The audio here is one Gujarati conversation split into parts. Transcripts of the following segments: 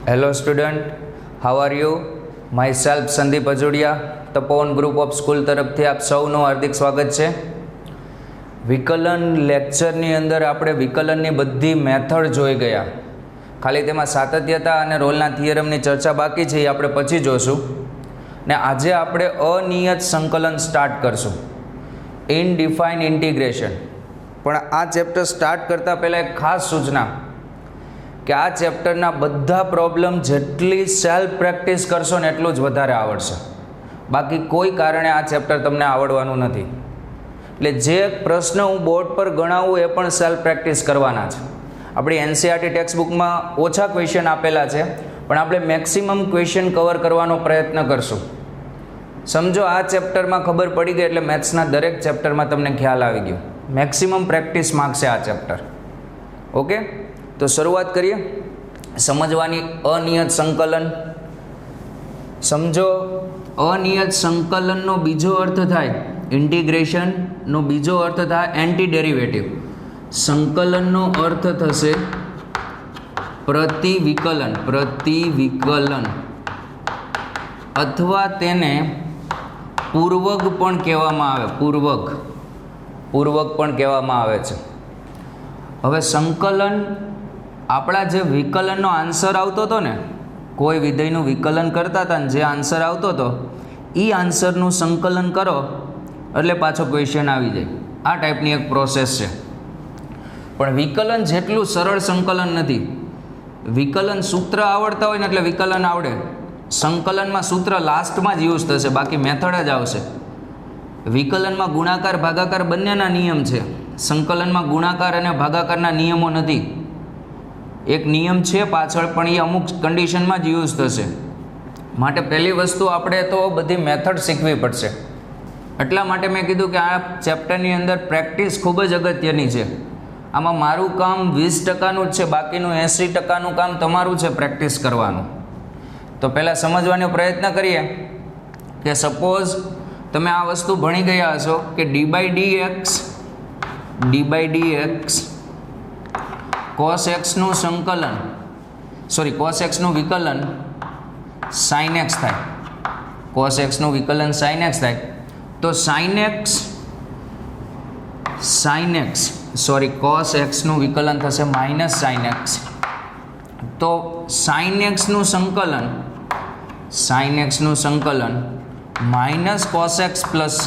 Hello student, how are you? Myself Sandeep Ajodiya, Tapovan group of school તરફથી આપ સૌનું હાર્દિક સ્વાગત છે. વિકલન લેક્ચરની અંદર આપણે વિકલનની બધી મેથડ જોઈ ગયા. ખાલી તેમાં સાતત્યતા અને રોલના થિયરમની ચર્ચા બાકી છે, એ આપણે પછી જોશું. ને આજે આપણે અનિયત સંકલન સ્ટાર્ટ કરશું, ઇનડિફાઇન ઇન્ટિગ્રેશન. પણ આ ચેપ્ટર સ્ટાર્ટ કરતાં પહેલાં એક ખાસ સૂચના કે આ ચેપ્ટરના બધા પ્રોબ્લેમ જેટલી સેલ્ફ પ્રેક્ટિસ કરશો ને એટલું જ વધારે આવડશે. બાકી કોઈ કારણે આ ચેપ્ટર તમને આવડવાનું નથી. એટલે જે પ્રશ્ન હું બોર્ડ પર ગણાવું એ પણ સેલ્ફ પ્રેક્ટિસ કરવાના છે. આપણી એનસીઆરટી ટેક્સ્ટ બુકમાં ઓછા ક્વેશ્ચન આપેલા છે, પણ આપણે મેક્સિમમ ક્વેશ્ચન કવર કરવાનો પ્રયત્ન કરશું. સમજો આ ચેપ્ટરમાં ખબર પડી ગઈ એટલે મેથ્સના દરેક ચેપ્ટરમાં તમને ખ્યાલ આવી ગયો. મેક્સિમમ પ્રેક્ટિસ માગશે આ ચેપ્ટર. ઓકે, તો શરૂઆત કરીએ સમજવાની. અનિયત સંકલન સમજો. અનિયત સંકલનનો બીજો અર્થ થાય ઇન્ટિગ્રેશનનો બીજો અર્થ થાય એન્ટી ડેરિવેટિવ. સંકલનનો અર્થ થશે પ્રતિવિકલન. પ્રતિવિકલન અથવા તેને પૂર્વક પણ કહેવામાં આવે. પૂર્વક પણ કહેવામાં આવે છે. હવે સંકલન, આપણા જે વિકલનનો આન્સર આવતો હતો ને, કોઈ વિધેયનું વિકલન કરતા હતા ને જે આન્સર આવતો હતો એ આન્સરનું સંકલન કરો એટલે પાછો ક્વેશ્ચન આવી જાય. આ ટાઈપની એક પ્રોસેસ છે. પણ વિકલન જેટલું સરળ સંકલન નથી. વિકલન સૂત્ર આવડતા હોય ને એટલે વિકલન આવડે. સંકલનમાં સૂત્ર લાસ્ટમાં જ યુઝ થશે, બાકી મેથડ જ આવશે. વિકલનમાં ગુણાકાર ભાગાકાર બંનેના નિયમ છે. સંકલનમાં ગુણાકાર અને ભાગાકારના નિયમો નથી. એક નિયમ છે પાછળ, પણ એ અમુક કન્ડિશનમાં જ યુઝ થશે. માટે પહેલી વસ્તુ આપણે તો બધી મેથડ શીખવી પડશે. એટલા માટે મેં કીધું કે આ ચેપ્ટરની અંદર પ્રેક્ટિસ ખૂબ જ અગત્યની છે. આમાં મારું કામ 20%નું જ છે, બાકીનું 80%નું કામ તમારું છે પ્રેક્ટિસ કરવાનું. તો પહેલાં સમજવાનો પ્રયત્ન કરીએ કે સપોઝ તમે આ વસ્તુ ભણી ગયા હશો કે ડી બાય ડીએક્સ cos xનું સંકલન cos xનું વિકલન sin x થાય. cos xનું વિકલન sin x થાય તો cos xનું વિકલન થશે માઇનસ sin x. તો sin xનું સંકલન minus cos x plus c.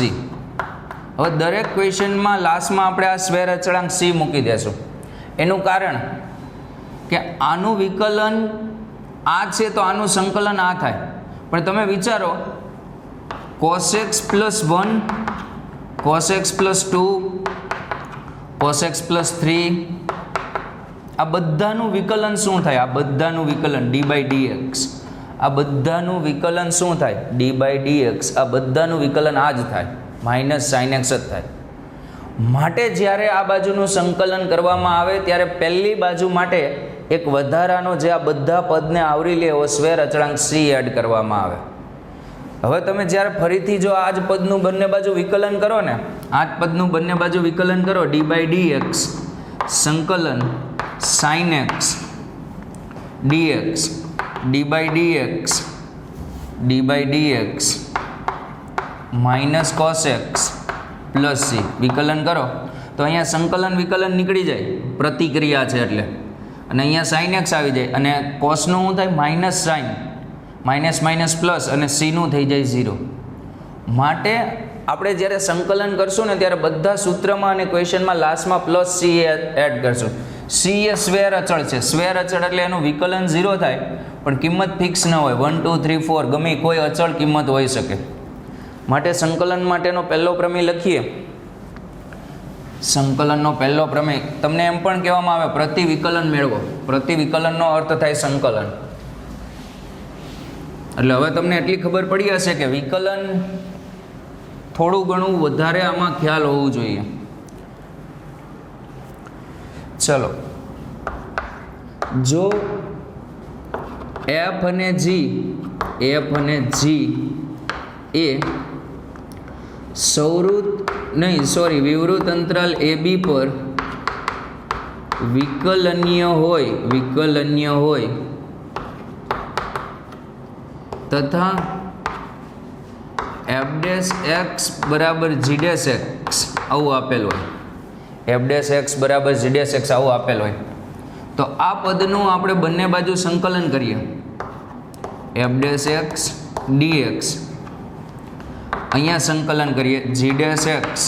હવે દરેક ક્વેશ્ચનમાં લાસ્ટમાં આપણે આ સ્વેર અચળાંક c મૂકી દેશું. એનું કારણ કે આનું વિકલન આ છે તો આનું સંકલન આ થાય. પણ તમે વિચારો cos x plus 1, cos x plus 2, cos x plus 3, આ બધાનું વિકલન શું થાય? આ બધાનું વિકલન ડી બાય ડીએક્સ, આ બધાનું વિકલન શું થાય? D by dx. આ બધાનું વિકલન આ જ થાય, માઇનસ સાઇન એક્સ જ થાય. માટે જ્યારે આ બાજુનું સંકલન કરવામાં આવે ત્યારે પહેલી બાજુ માટે એક વધારાનો જે આ બધા પદને આવરી લે એવો સ્વેર અચળાંક સી એડ કરવામાં આવે. હવે તમે જ્યારે ફરીથી જો આ જ પદનું બંને બાજુ વિકલન કરો ને, આ જ પદનું બંને બાજુ વિકલન કરો, ડી બાય ડીએક્સ સંકલન sine x dx, d by dx minus cos x plus c વિકલન કરો તો અહીંયા સંકલન વિકલન નીકળી જાય, પ્રતિક્રિયા છે એટલે. અને અહીંયા સાઇન એક્સ આવી જાય અને કોસનું શું થાય? માઇનસ સાઇન, માઇનસ પ્લસ, અને સીનું થઈ જાય 0. માટે આપણે જ્યારે સંકલન કરશું ને ત્યારે બધા સૂત્રમાં અને ક્વેશ્ચનમાં લાસ્ટમાં પ્લસ સી એડ કરશું. સી એ સ્વેર અચળ છે. સ્વેર અચળ એટલે એનું વિકલન 0 થાય, પણ કિંમત ફિક્સ ન હોય. 1 2 3 4 ગમે કોઈ અચળ કિંમત હોઈ શકે. માટે સંકલન માટેનો પહેલો પ્રમેય લખીએ. સંકલનનો પહેલો પ્રમેય તમને એમ પણ કહેવામાં આવે પ્રતિવિકલન મેળવો. પ્રતિવિકલનનો અર્થ થાય સંકલન. એટલે હવે તમને એટલી ખબર પડી હશે કે વિકલન થોડું ઘણું વધારે આમાં ખ્યાલ હોવું જોઈએ. ચલો, જો એફ અને જી એ વિવૃત અંતરાલ AB પર વિકલનીય હોય તથા એફ ડેશ એક્સ બરાબર જી ડેશ એક્સ આવું આપેલું હોય, એફ ડેશ એક્સ બરાબર જી ડેશ એક્સ આવું આપેલું હોય, તો આ પદનું આપણે બંને બાજુ સંકલન કરીએ, એફ ડેશ એક્સ ડીએક્સ, અહીંયા સંકલન કરીએ જી ડેશ એક્સ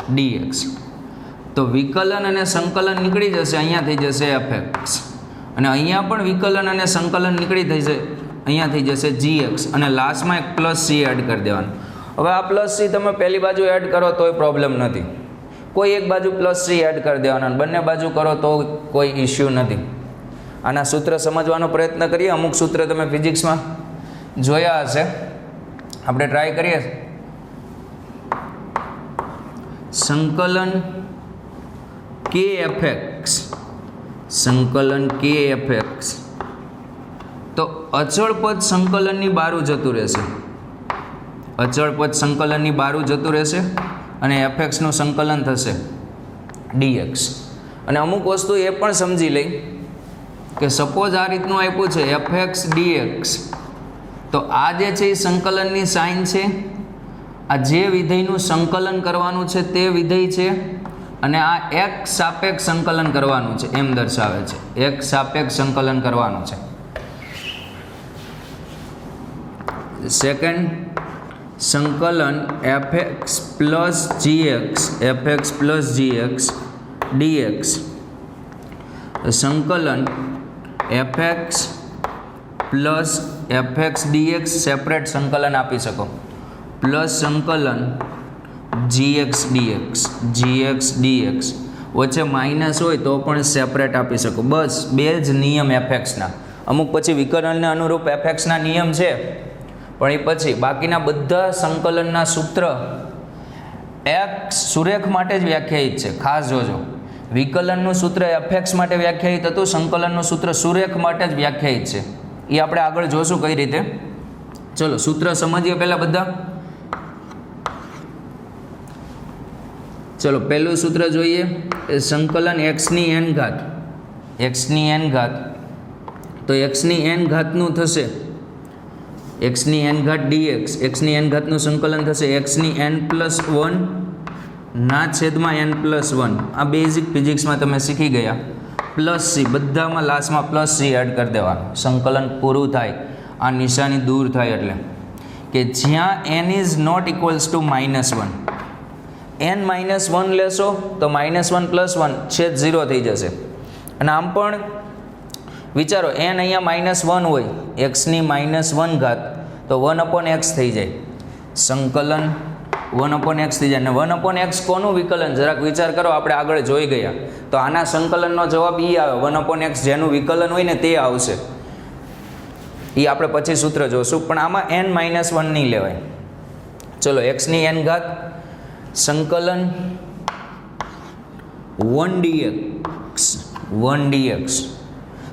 ડીએક્સ, તો વિકલન અને સંકલન નીકળી જશે, અહીંયા થઈ જશે એફ એક્સ, અને અહીંયા પણ વિકલન અને સંકલન નીકળી જશે, અહીંયા થઈ જશે જી એક્સ, અને લાસ્ટમાં એક પ્લસ સી એડ કરી દેવાનું. હવે આ પ્લસ સી તમે પહેલી બાજુ એડ કરો તોય પ્રોબ્લેમ નથી, કોઈ એક બાજુ પ્લસ સી એડ કરી દેવાના, બંને બાજુ કરો તો કોઈ ઇશ્યુ નથી. આના સૂત્ર સમજવાનો પ્રયત્ન કરીએ. અમુક સૂત્ર તમે ફિઝિક્સમાં જોયા હશે, આપણે ટ્રાય કરીએ. સંકલન કે એફ એક્સ, સંકલન કે એફ એક્સ, તો અચળ પદ સંકલનની બારું જતું રહેશે, અચળ પદ સંકલનની બારું જતું રહેશે, અને એફ એક્સનું સંકલન થશે ડીએક્સ. અને અમુક વસ્તુ એ પણ સમજી લઈ કે સપોઝ આ રીતનું આપ્યું છે એફ એક્સ ડીએક્સ, તો આ જે છે એ સંકલનની સાઇન છે, આ જે વિધેયનું સંકલન કરવાનું છે તે વિધેય છે, અને આ એક સાપેક્ષ સંકલન કરવાનું છે એમ દર્શાવે છે, એક સાપેક્ષ સંકલન કરવાનું છે. સેકન્ડ, સંકલન f x plus g x, f x plus g x dx, સંકલન f x plus f x dx separate સંકલન આપી શકો, પ્લસ સંકલન g x dx, g x dx, વચ્ચે માઇનસ હોય તો પણ સેપરેટ આપી શકો. બસ બે જ નિયમ એફ એક્સના. અમુક પછી વિકલનને અનુરૂપ એફ એક્સના નિયમ છે, પણ એ પછી બાકીના બધા સંકલનના સૂત્ર એક્સ સુરેખ માટે જ વ્યાખ્યાયિત છે. ખાસ જોજો, વિકલનનું સૂત્ર એફ એક્સ માટે વ્યાખ્યાયિત હતું, સંકલનનું સૂત્ર સુરેખ માટે જ વ્યાખ્યાયિત છે. એ આપણે આગળ જોશું કઈ રીતે. ચલો સૂત્ર સમજીએ પહેલાં બધા. ચલો પહેલું સૂત્ર જોઈએ, સંકલન એક્સની એન ઘાત, એક્સની એન ઘાત, તો એક્સની એન ઘાતનું થશે એક્સની એન ઘાત ડીએક્સ, એક્સની એન ઘાતનું સંકલન થશે એક્સની એન પ્લસ 1 ના છેદમાં એન પ્લસ 1. આ બેઝિક ફિઝિક્સમાં તમે શીખી ગયા. પ્લસ સી, બધામાં લાસ્ટમાં પ્લસ સી એડ કરી દેવાનું, સંકલન પૂરું થાય, આ નિશાની દૂર થાય, એટલે કે જ્યાં n is not equals to -1, n -1 લેશો તો -1 + 1 છેદ 0 થઈ જશે. અને આમ પણ વિચારો, એન અહીંયા -1 હોય, એક્સની -1 ઘાત, તો 1/x થઈ જાય, સંકલન 1/x થઈ જાય. અને 1/x કોનું વિકલન, જરાક વિચાર કરો, આપણે આગળ જોઈ ગયા. તો આના સંકલનનો જવાબ એ આવે, 1/x જેનું વિકલન હોય ને તે આવશે. એ આપણે પછી સૂત્ર જોશું, પણ આમાં n-1 નહીં લેવાય. ચલો એક્સની એન ઘાત સંકલન 1dx, 1dx,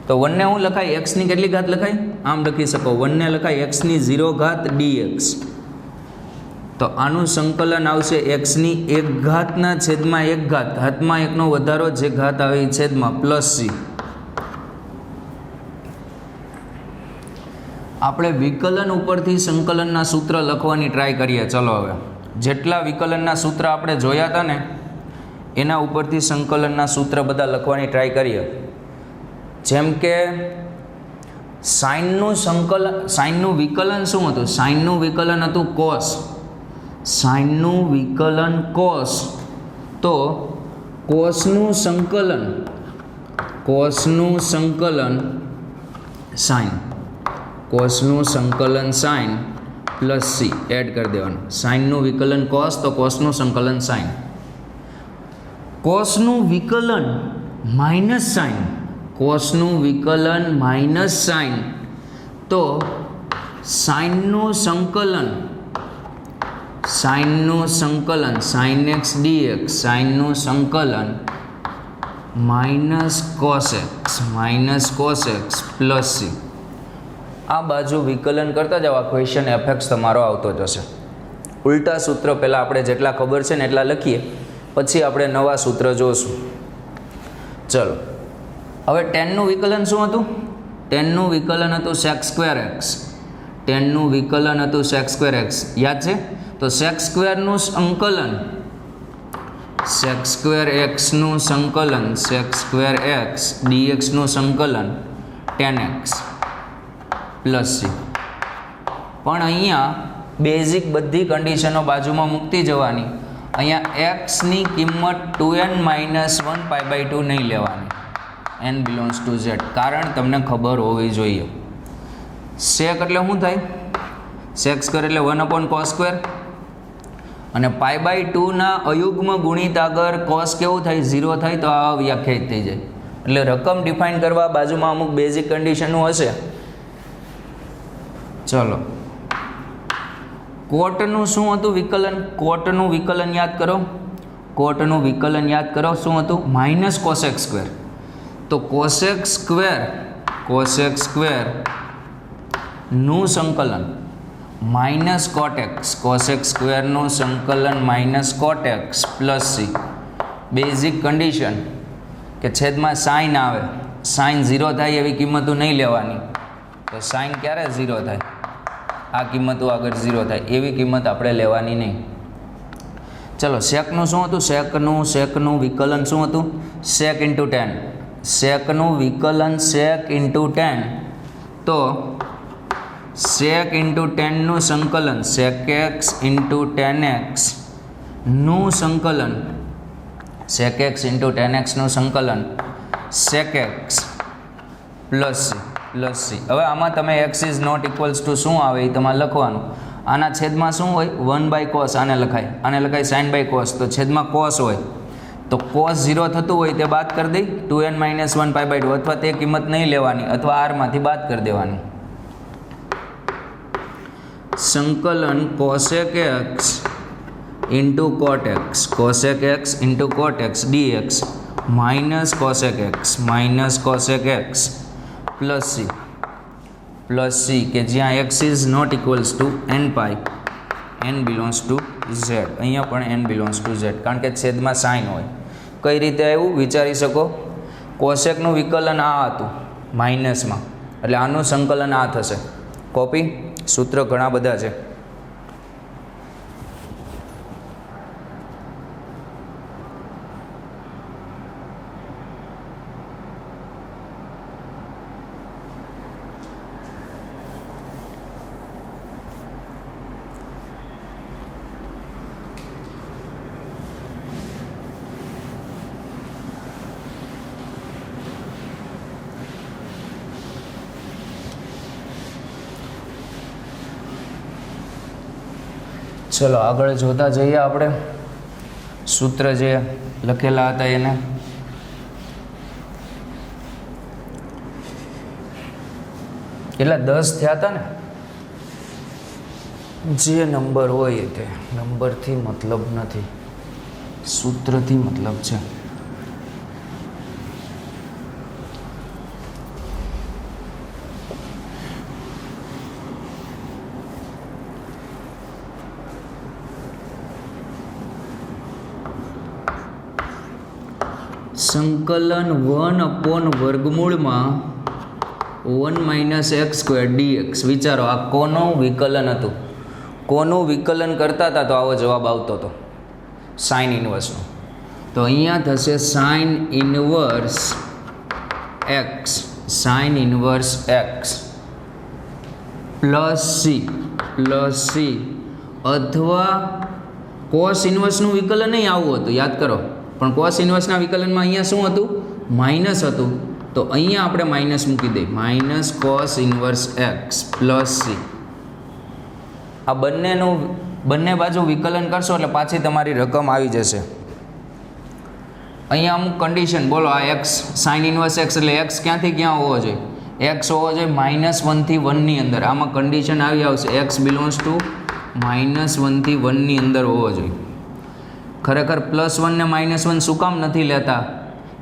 તો 1 ને હું લખાય, એક્સની કેટલી ઘાત લખાય, આમ લખી શકો, 1 ને લખાય એક્સની 0 ઘાત dx, તો આનું સંકલન આવશે એક્સની 1 ઘાતના છેદમાં 1 ઘાત, હાથમાં 1 નો વધારો, જે ઘાત આવે એ છેદમાં પ્લસ સી. આપણે વિકલન ઉપરથી સંકલનના સૂત્ર લખવાની ટ્રાય કરીએ. ચલો હવે જેટલા વિકલનના સૂત્ર આપણે જોયા હતા ને એના ઉપરથી સંકલનના સૂત્ર બધા લખવાની ટ્રાય કરીએ. જેમ કે સાઇનનું સંકલન, સાઇનનું વિકલન શું હતું, સાઇનનું વિકલન હતું કોસ, સાઇનનું વિકલન કોસ, તો કોસનું સંકલન, કોસનું સંકલન સાઇન, કોસનું સંકલન સાઇન પ્લસ સી એડ કરી દેવાનું. સાઇનનું વિકલન કોસ, તો કોસનું સંકલન સાઇન, કોસનું વિકલન માઇનસ સાઇન, કોસનું વિકલન માઇનસ સાઇન, તો સાઇનનું સંકલન, સાઇનનું સંકલન સાઇન એક્સ ડીએક્સ, સાઇનનું સંકલન minus cos x plus C. આ બાજુ વિકલન કરતા જાવ, આ ક્વેશ્ચન એફએક્સ તમારો આવતો જશે. ઉલટા સૂત્ર પહેલાં આપણે જેટલા ખબર છે ને એટલા લખીએ, પછી આપણે નવા સૂત્ર જોશું. ચલો હવે ટેનનું વિકલન શું હતું, ટેનનું વિકલન હતું sec² x, ટેનનું વિકલન હતું સેક સ્ક્વેર એક્સ, યાદ છે? તો સેક સ્ક્વેરનું સંકલન, સેક સ્ક્વેર એક્સનું સંકલન, સેક સ્ક્વેર એક્સ ડીએક્સનું સંકલન ટેન એક્સ પ્લસ સી. પણ અહીંયા બેઝિક બધી કન્ડિશનો બાજુમાં મૂકતી જવાની. અહીંયા એક્સની કિંમત 2n-1π/2 નહીં લેવાની, n બિલોંગ્સ ટુ ઝેડ, કારણ તમને ખબર હોવી જોઈએ. સેક એટલે શું થાય? સેક સ્ક્વેર એટલે 1/cos², અને π/2ના અયુગ્મ ગુણિત આગળ કોસ કેવું થાય? 0 થાય, તો આ વ્યાખ્યાયિત થઈ જાય. એટલે રકમ ડિફાઇન કરવા બાજુમાં અમુક બેઝિક કન્ડિશનો હશે. ચલો, કોટનું શું હતું વિકલન? કોટનું વિકલન યાદ કરો. કોટનું વિકલન યાદ કરો, શું હતું? Minus cosec square. તો કોસેક સ્ક્વેર નું સંકલન માઇનસ કોટેક્સ, કોસેક સ્ક્વેરનું સંકલન minus cot x plus C. Basic condition કે છેદમાં સાઇન આવે, સાઇન 0 થાય એવી કિંમતો નહીં લેવાની. તો સાઇન ક્યારે 0 થાય? આ કિંમતો આગળ 0 થાય એવી કિંમત આપણે લેવાની નહીં. ચલો, સેકનું શું હતું? સેકનું વિકલન શું હતું? સેક ઇન્ટુ ટેન. સેકનું વિકલન સેક ઇન્ટુ ટેન. તો સેક ઇન્ટુ ટેનનું સંકલન sec x into tan x નું સંકલન, સેક એક્સ ઇન્ટુ ટેન એક્સનું સંકલન સેક એક્સ પ્લસ સી. હવે આમાં તમે x is not equals to શું આવે એ તમારે લખવાનું. આના છેદમાં શું હોય? 1/cos. આને લખાય sin/cos. તો છેદમાં cos હોય, તો cos 0 થતું હોય તે બાદ કરી દઈ, 2n-1π/2, અથવા તે કિંમત નહીં લેવાની, અથવા આરમાંથી બાદ કરી દેવાની. સંકલન cosec x into cot x dx minus cosec x plus c, કે જ્યાં x is not equals to nπ, n belongs to z. અહીંયા પણ n બિલોંગ્સ ટુ ઝેડ, કારણ કે છેદમાં સાઇન હોય. કઈ રીતે આવ્યું વિચારી શકો? કોસેકનું વિકલન આ હતું માઇનસમાં, એટલે આનું સંકલન આ થશે. કોપી? સૂત્ર ઘણા બધા છે. ચલો, આગળ જોતા જઈએ આપણે સૂત્ર જે લખેલા હતા એને. કેટલા 10 થયા હતા ને? જે નંબર હોય તે નંબરથી મતલબ નથી, સૂત્રથી મતલબ છે. સંકલન 1/વર્ગમૂળમાં 1 - x² dx. વિચારો, આ કોનું વિકલન હતું? કોનું વિકલન કરતા હતા તો આવો જવાબ આવતો હતો? સાઇન ઇન્વર્સનો. તો અહીંયા થશે sine inverse x plus c, અથવા કોસ ઇન્વર્સનું વિકલન નહીં આવું હતું, યાદ કરો. પણ કોસ ઇન્વર્સના વિકલનમાં અહીંયા શું હતું? માઇનસ હતું. તો અહીંયા આપણે માઇનસ મૂકી દઈએ, minus cos inverse x plus C. આ બંને બાજુ વિકલન કરશો એટલે પાછી તમારી રકમ આવી જશે. અહીંયા અમુક કન્ડિશન બોલો. આ એક્સ સાઇન ઇન્વર્સ એક્સ એટલે એક્સ ક્યાંથી ક્યાં હોવો જોઈએ? એક્સ હોવો જોઈએ -1 થી 1 ની અંદર. આમાં કન્ડિશન આવી આવશે, એક્સ બિલોંગ્સ ટુ -1 થી 1 ની અંદર હોવો જોઈએ. ખરેખર +1 ને -1 શું કામ નથી લેતા?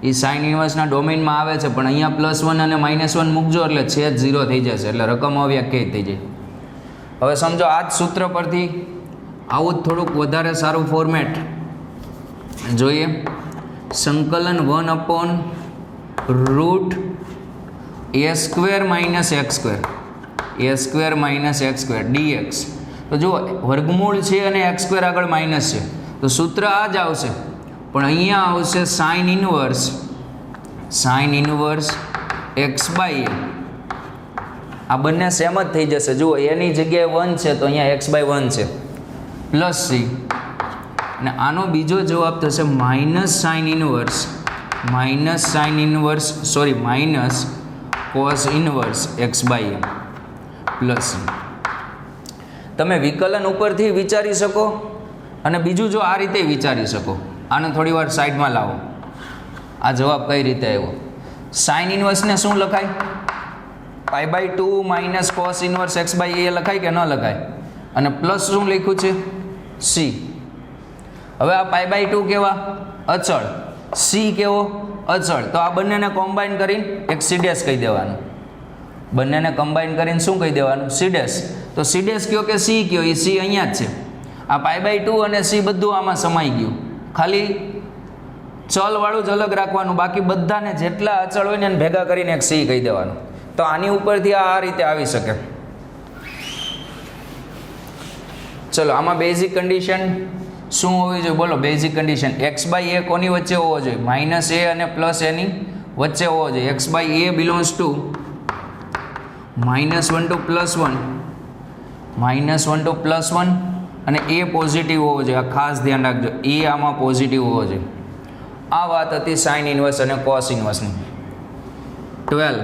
એ સાઇન ઇન્વર્સના ડોમેઇનમાં આવે છે, પણ અહીંયા +1 અને -1 મૂકજો એટલે છેદ 0 થઈ જશે, એટલે રકમ અવ્યાખ્યાયિત થઈ જાય. હવે સમજો, આ જ સૂત્ર પરથી આવું જ થોડુંક વધારે સારું ફોર્મેટ જોઈએ. સંકલન 1/√a² - x². A square minus x square dx. તો જો વર્ગમૂળ છે અને એક્સ સ્ક્વેર આગળ માઇનસ છે તો સૂત્ર આ જ આવશે, પણ અહીંયા આવશે સાઇન ઇનવર્સ એક્સ બાય એ. આ બંને સેમ જ થઈ જશે. જુઓ એની જગ્યાએ 1 છે તો અહીંયા એક્સ બાય 1 છે પ્લસ સી, અને આનો બીજો જવાબ થશે minus cos inverse x by a plus c. તમે વિકલન ઉપરથી વિચારી શકો અને બીજું જો આ રીતે વિચારી શકો. આને થોડી વાર સાઈડમાં લાવો. આ જવાબ કઈ રીતે આવ્યો? સાઇન ઇનવર્સને શું લખાય? π/2 minus cos inverse x by a લખાય કે ન લખાય? અને પ્લસ શું લખ્યું છે? સી. હવે આ π/2 કેવા? અચળ. સી કેવો? અચળ. તો આ બંનેને કોમ્બાઈન કરીને એક સી ડેશ કહી દેવાનું. બંનેને કમ્બાઈન કરીને શું કહી દેવાનું? C dash. તો સી ડેશ કયો કે સી કયો? એ સી અહીંયા જ છે. આ π/2 અને સી બધું આમાં સમાઈ ગયું. ખાલી ચલવાળું જ અલગ રાખવાનું, બાકી બધાને જેટલા અચળ હોય ને એને ભેગા કરીને એક સી કહી દેવાનું. તો આની ઉપરથી આ રીતે આવી શકે. ચલો આમાં બેઝિક કન્ડિશન શું હોવી જોઈએ? બોલો બેઝિક કન્ડિશન. એક્સ બાય એ કોની વચ્ચે હોવો જોઈએ? માઇનસ એ અને પ્લસ એની વચ્ચે હોવો જોઈએ. X by a belongs to -1 to +1 અને એ પોઝિટિવ હોવો જોઈએ. આ ખાસ ધ્યાન રાખજો, એ આમાં પોઝિટિવ હોવો જોઈએ. આ વાત હતી સાઇન ઇનવર્સ અને કોસ ઇનવર્સની. 12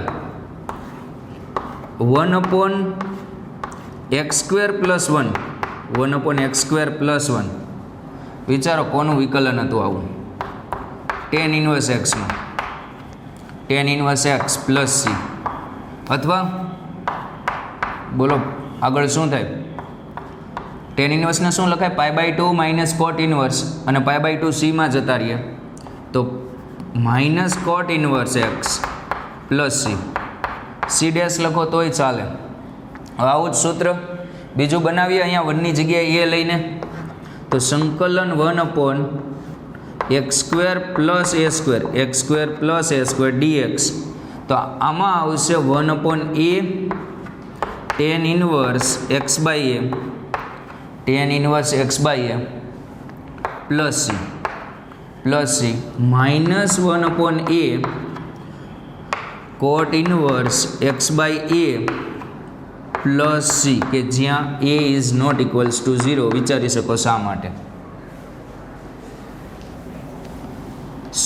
1/x² + 1 વિચારો કોનું વિકલન હતું આવું? tan ઇનવર્સ એક્સનું, tan inverse x plus c. અથવા બોલો આગળ શું થાય? tan ઇનવર્સને શું લખાય? π/2 માઇનસ કોટ ઇનવર્સ અને π/2 સીમાં જતા રહીએ તો માઇનસ કોટ inverse x plus C. C dash લખો તોય ચાલે. હવે આવું જ સૂત્ર બીજું બનાવીએ અહીંયા 1ની જગ્યાએ એ લઈને. તો સંકલન 1/x² + dx. તો આમાં આવશે 1/a tan inverse x by a plus c minus 1/a cot inverse x by a plus c, કે જ્યાં a is not equals to 0. વિચારી શકો શા માટે?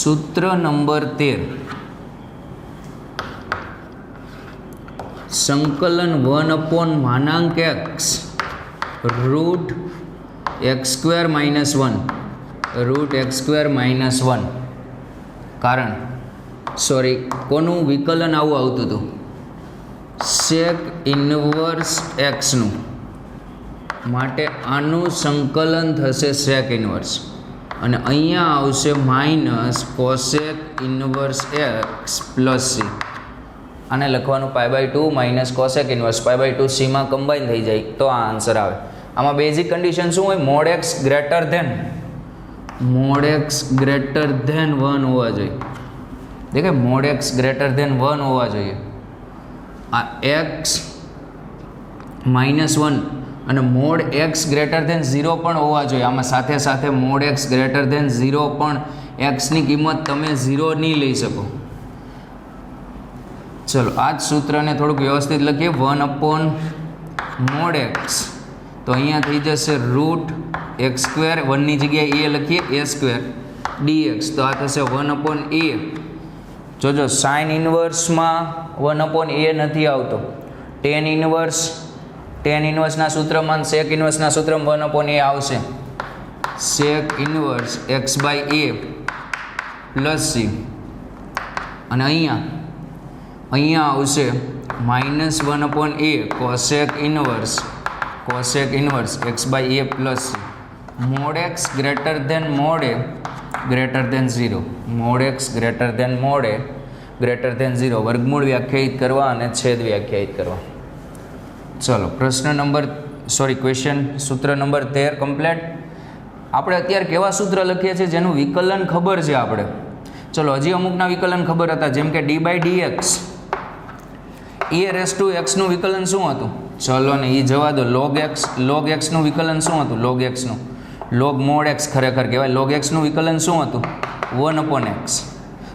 સૂત્ર નંબર 13 સંકલન 1/(x) √x²-1 કારણ કોનું વિકલન આવું આવતું હતું? સેક ઇનવર્સ એક્સનું. માટે આનું સંકલન થશે સેક ઇનવર્સ, અને અહીંયા આવશે minus cosec inverse x plus C. આને લખવાનું π/2 માઇનસ કોસેક ઇનવર્સ π/2 સીમાં કમ્બાઈન થઈ જાય તો આ આન્સર આવે. આમાં બેઝિક કન્ડિશન શું હોય? mod x ગ્રેટર ધેન 1 હોવા જોઈએ. દેખાય? mod x ગ્રેટર ધેન 1 હોવા જોઈએ. આ x -1 અને mod x ગ્રેટર ધેન 0 પણ હોવા જોઈએ. આમાં સાથે સાથે mod x ગ્રેટર ધેન 0 પણ એક્સની કિંમત તમે 0 નહીં લઈ શકો. ચલો આ જ સૂત્રને થોડુંક વ્યવસ્થિત લખીએ. 1/mod x તો અહીંયા થઈ જશે √x², 1ની જગ્યાએ એ લખીએ a² dx. તો આ થશે 1/a. જોજો સાઇન ઇનવર્સમાં 1/a નથી આવતો. tan ઇનવર્સના સૂત્રમાં, સેક ઇનવર્સના સૂત્રમાં 1/a આવશે. Sec inverse x by a plus c, અને અહીંયા આવશે -1/a cosec inverse x by a plus c. mod x greater than 0. mod x greater than 0 વર્ગમૂળ વ્યાખ્યાયિત કરવા અને છેદ વ્યાખ્યાયિત કરવા. ચલો ક્વેશ્ચન સૂત્ર નંબર 13 કમ્પ્લીટ. આપણે અત્યારે કેવા સૂત્ર લખીએ છીએ જેનું વિકલન ખબર છે આપણે? ચલો હજી અમુકના વિકલન ખબર હતા, જેમ કે d/dx એ રેસ ટુ એક્સનું વિકલન શું હતું? ચલો ને એ જવા દો. લોગ એક્સનું વિકલન શું હતું? લોગ એક્સનું લોગ મોડ એક્સ ખરેખર કહેવાય. લોગ એક્સનું વિકલન શું હતું? 1/x.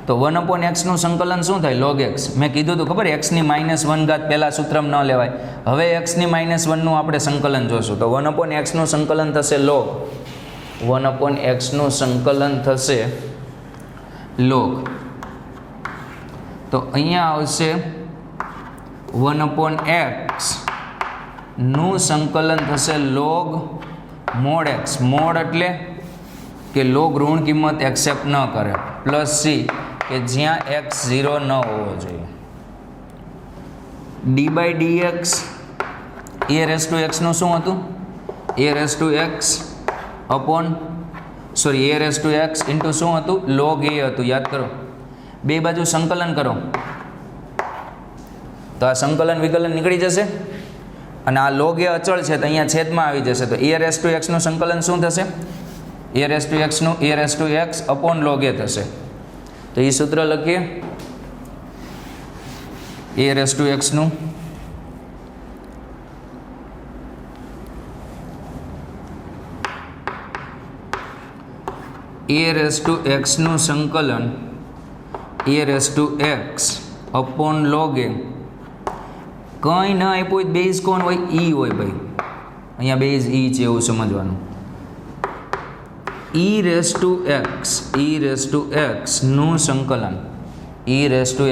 તો 1/xનું સંકલન શું થાય? Log x. મેં કીધું હતું ખબર, એક્સની -1 પહેલાં સૂત્રમાં ન લેવાય. હવે એક્સની -1નું આપણે સંકલન જોશું. તો 1/xનું સંકલન થશે લોગ. 1/xનું સંકલન થશે લોગ. તો અહીંયા આવશે 1/x નું સંકલન થશે લોગ મોડ એક્સ. મોડ એટલે કે લોગ ઋણ કિંમત એક્સેપ્ટ ન કરે, પ્લસ સી કે જ્યાં x 0 ન હોવો જોઈએ. d/dx એ રેસ ટુ એક્સનું શું હતું? એ રેસ ટુ એક્સ ઇન્ટુ શું હતું? લોગ એ હતું. યાદ કરો, બે બાજુ સંકલન કરો તો આ સંકલન વિકલન નીકળી જશે. અને આ લોગ એ અચળ છે તો અહીંયા છેદમાં આવી જશે. તો એ રેસ ટુ એક્સનું સંકલન શું થશે? એ રેસ ટુ એક્સનું a raise to x upon log a થશે. તો એ સૂત્ર લખીએ. એ રેસ ટુ એક્સનું એ રેસ ટુ એક્સનું સંકલન a raise to x upon log a. કંઈ ન આપ્યું હોય બેઝ કોણ હોય? ઈ હોય ભાઈ. અહીંયા બેઝ ઈ છે એવું સમજવાનું. ઈ રેસ ટુ એક્સ નું સંકલન e raise to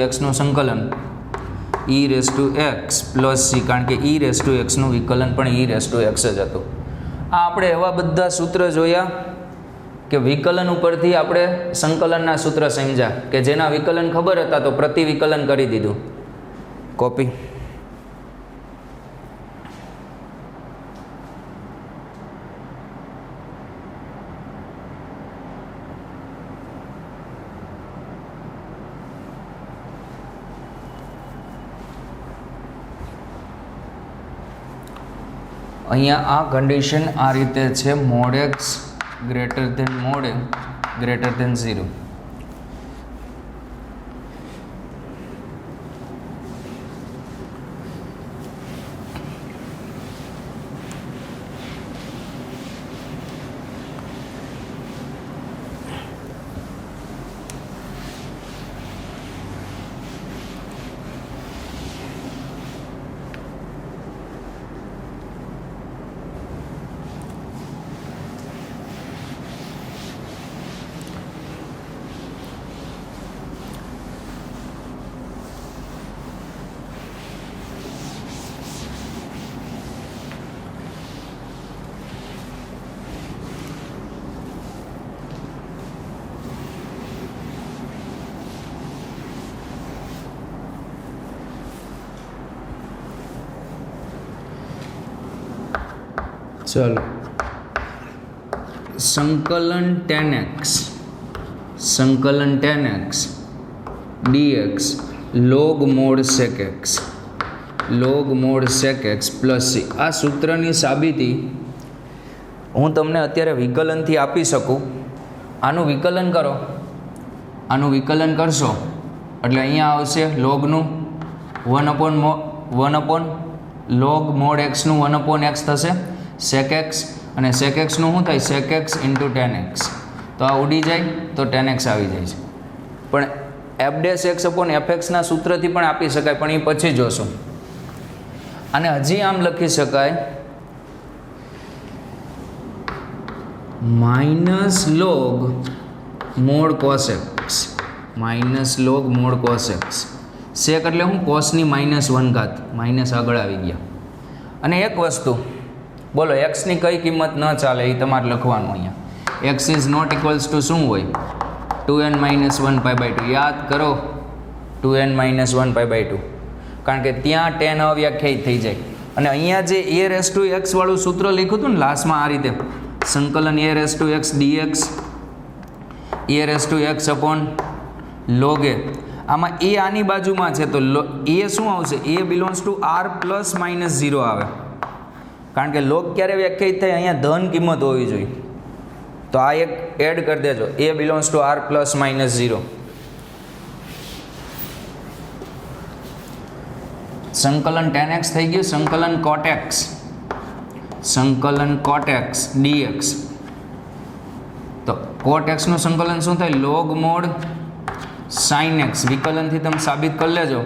x plus C, કારણ કે ઈ રેસ ટુ એક્સનું વિકલન પણ ઈ રેસ ટુ એક્સ જ હતું. આ આપણે એવા બધા સૂત્ર જોયા કે વિકલન ઉપરથી આપણે સંકલનના સૂત્ર સમજ્યા કે જેના વિકલન ખબર હતા તો પ્રતિવિકલન કરી દીધું. કોપી. અહીંયા આ કન્ડિશન આ રીતે છે. Mod x greater than mod a greater than 0. चलो संकलन tan x dx log mod sec x plus c. आ सूत्रनी साबिती हूँ तमने अत्यारे विकलनथी आपी सकूँ. आनु विकलन करो, आनु विकलन करशो એટલે અહીંયા આવશે લોગનું 1/1 log mod x નું 1/x થશે sec x, અને sec x નું શું થાય? sec x into tan x. તો આ ઉડી જાય તો tan x આવી જાય છે. પણ f'(x/fx) ના સૂત્રથી પણ આપી શકાય, પણ એ પછી જોશું. અને હજી આમ લખી શકાય -log mod cos x. -log mod cos x. sec એટલે હું? cos ની -1 માઇનસ આગળ આવી ગયા. અને એક વસ્તુ બોલો, x ની કઈ કિંમત ન ચાલે એ તમારે લખવાનું. અહીંયા x is not equals to શું હોય? 2n - 1/2. યાદ કરો 2n - 1/2, કારણ કે ત્યાં tan અવ્યાખ્યાયિત થઈ જાય. અને અહીંયા જે a રેસ ટુ x વાળું સૂત્ર લખ્યું હતું ને લાસ્ટમાં આ રીતે, સંકલન a raise to x dx a raise to x upon log a. આમાં a આની બાજુમાં છે તો a શું આવશે? a belongs to r plus -0 આવે, કારણ કે લોગ ક્યારે વ્યાખ્યાયિત થાય? અહીંયા ધન કિંમત હોવી જોઈએ. તો આ એક એડ કરી દેજો, a belongs to r plus -0. સંકલન tan x થઈ ગયું, સંકલન cot x dx. તો cot x નું સંકલન શું થાય? log mod sin x. વિકલનથી તમે સાબિત કરી લેજો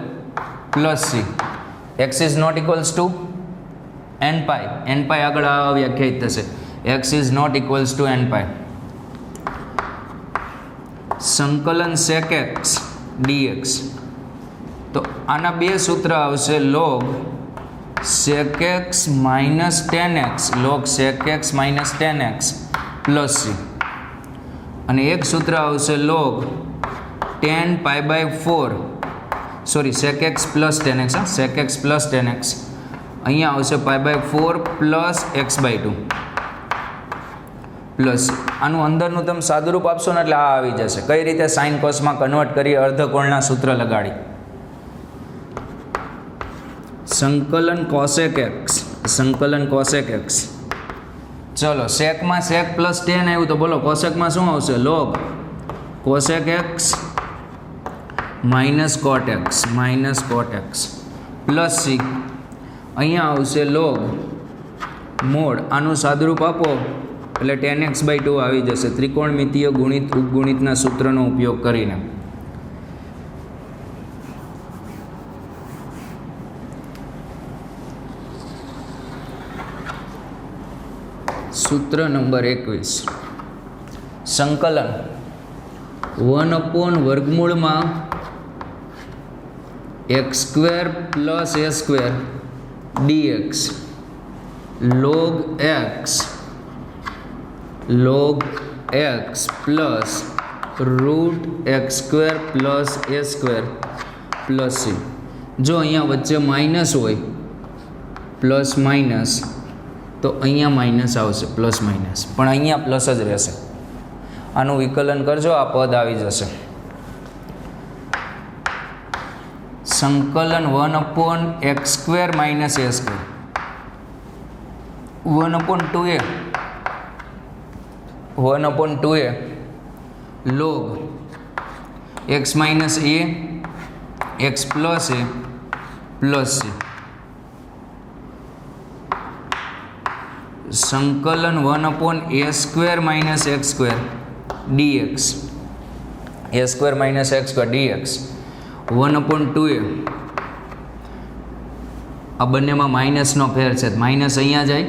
plus c. x is not equals to n pi. n pi આગળ વ્યાખ્યાયિત થશે. x is not equals to n pi. સંકલન sec x dx. તો આના બે સૂત્ર આવશે, log sec x minus tan x, log sec x minus tan x plus c. અને એક સૂત્ર આવશે log tan pi by 4, sorry sec x plus tan x, sec x plus tan x. અહીંયા આવશે pi by 4 plus x by 2 plus. આનું અંદરનું તમે સાદુરૂપ આપશો ને એટલે આ આવી જશે. કઈ રીતે સાઇન કોસમાં કન્વર્ટ કરી અર્ધકોણના સૂત્ર લગાડી. સંકલન cosec x. ચલો સેકમાં sec પ્લસ tan આવ્યું, તો બોલો કોસેકમાં શું આવશે? log cosec x minus cot x plus c. અહીંયા આવશે log મોડ. આનું સાદુરૂપ આપો એટલે tan x by 2 આવી જશે, ત્રિકોણમિતીય ગુણિત ઉપગુણિતના સૂત્રનો ઉપયોગ કરીને. સૂત્ર નંબર 21. સંકલન 1 વર્ગમૂળમાં x² plus a² dx log x plus route x² plus a² plus c. જો અહીંયા વચ્ચે માઇનસ હોય, પ્લસ માઇનસ, તો અહીંયા માઇનસ આવશે, પ્લસ માઇનસ, પણ અહીંયા પ્લસ જ રહેશે. આનું વિકલન કરજો, આ પદ આવી જશે. સંકલન 1/x² minus a², 1/2a log x minus a x plus a plus c. સંકલન 1/a² minus x² dx, a² minus x² dx 1/2a. આ બંનેમાં માઇનસનો ફેર છે, માઇનસ અહીંયા જાય,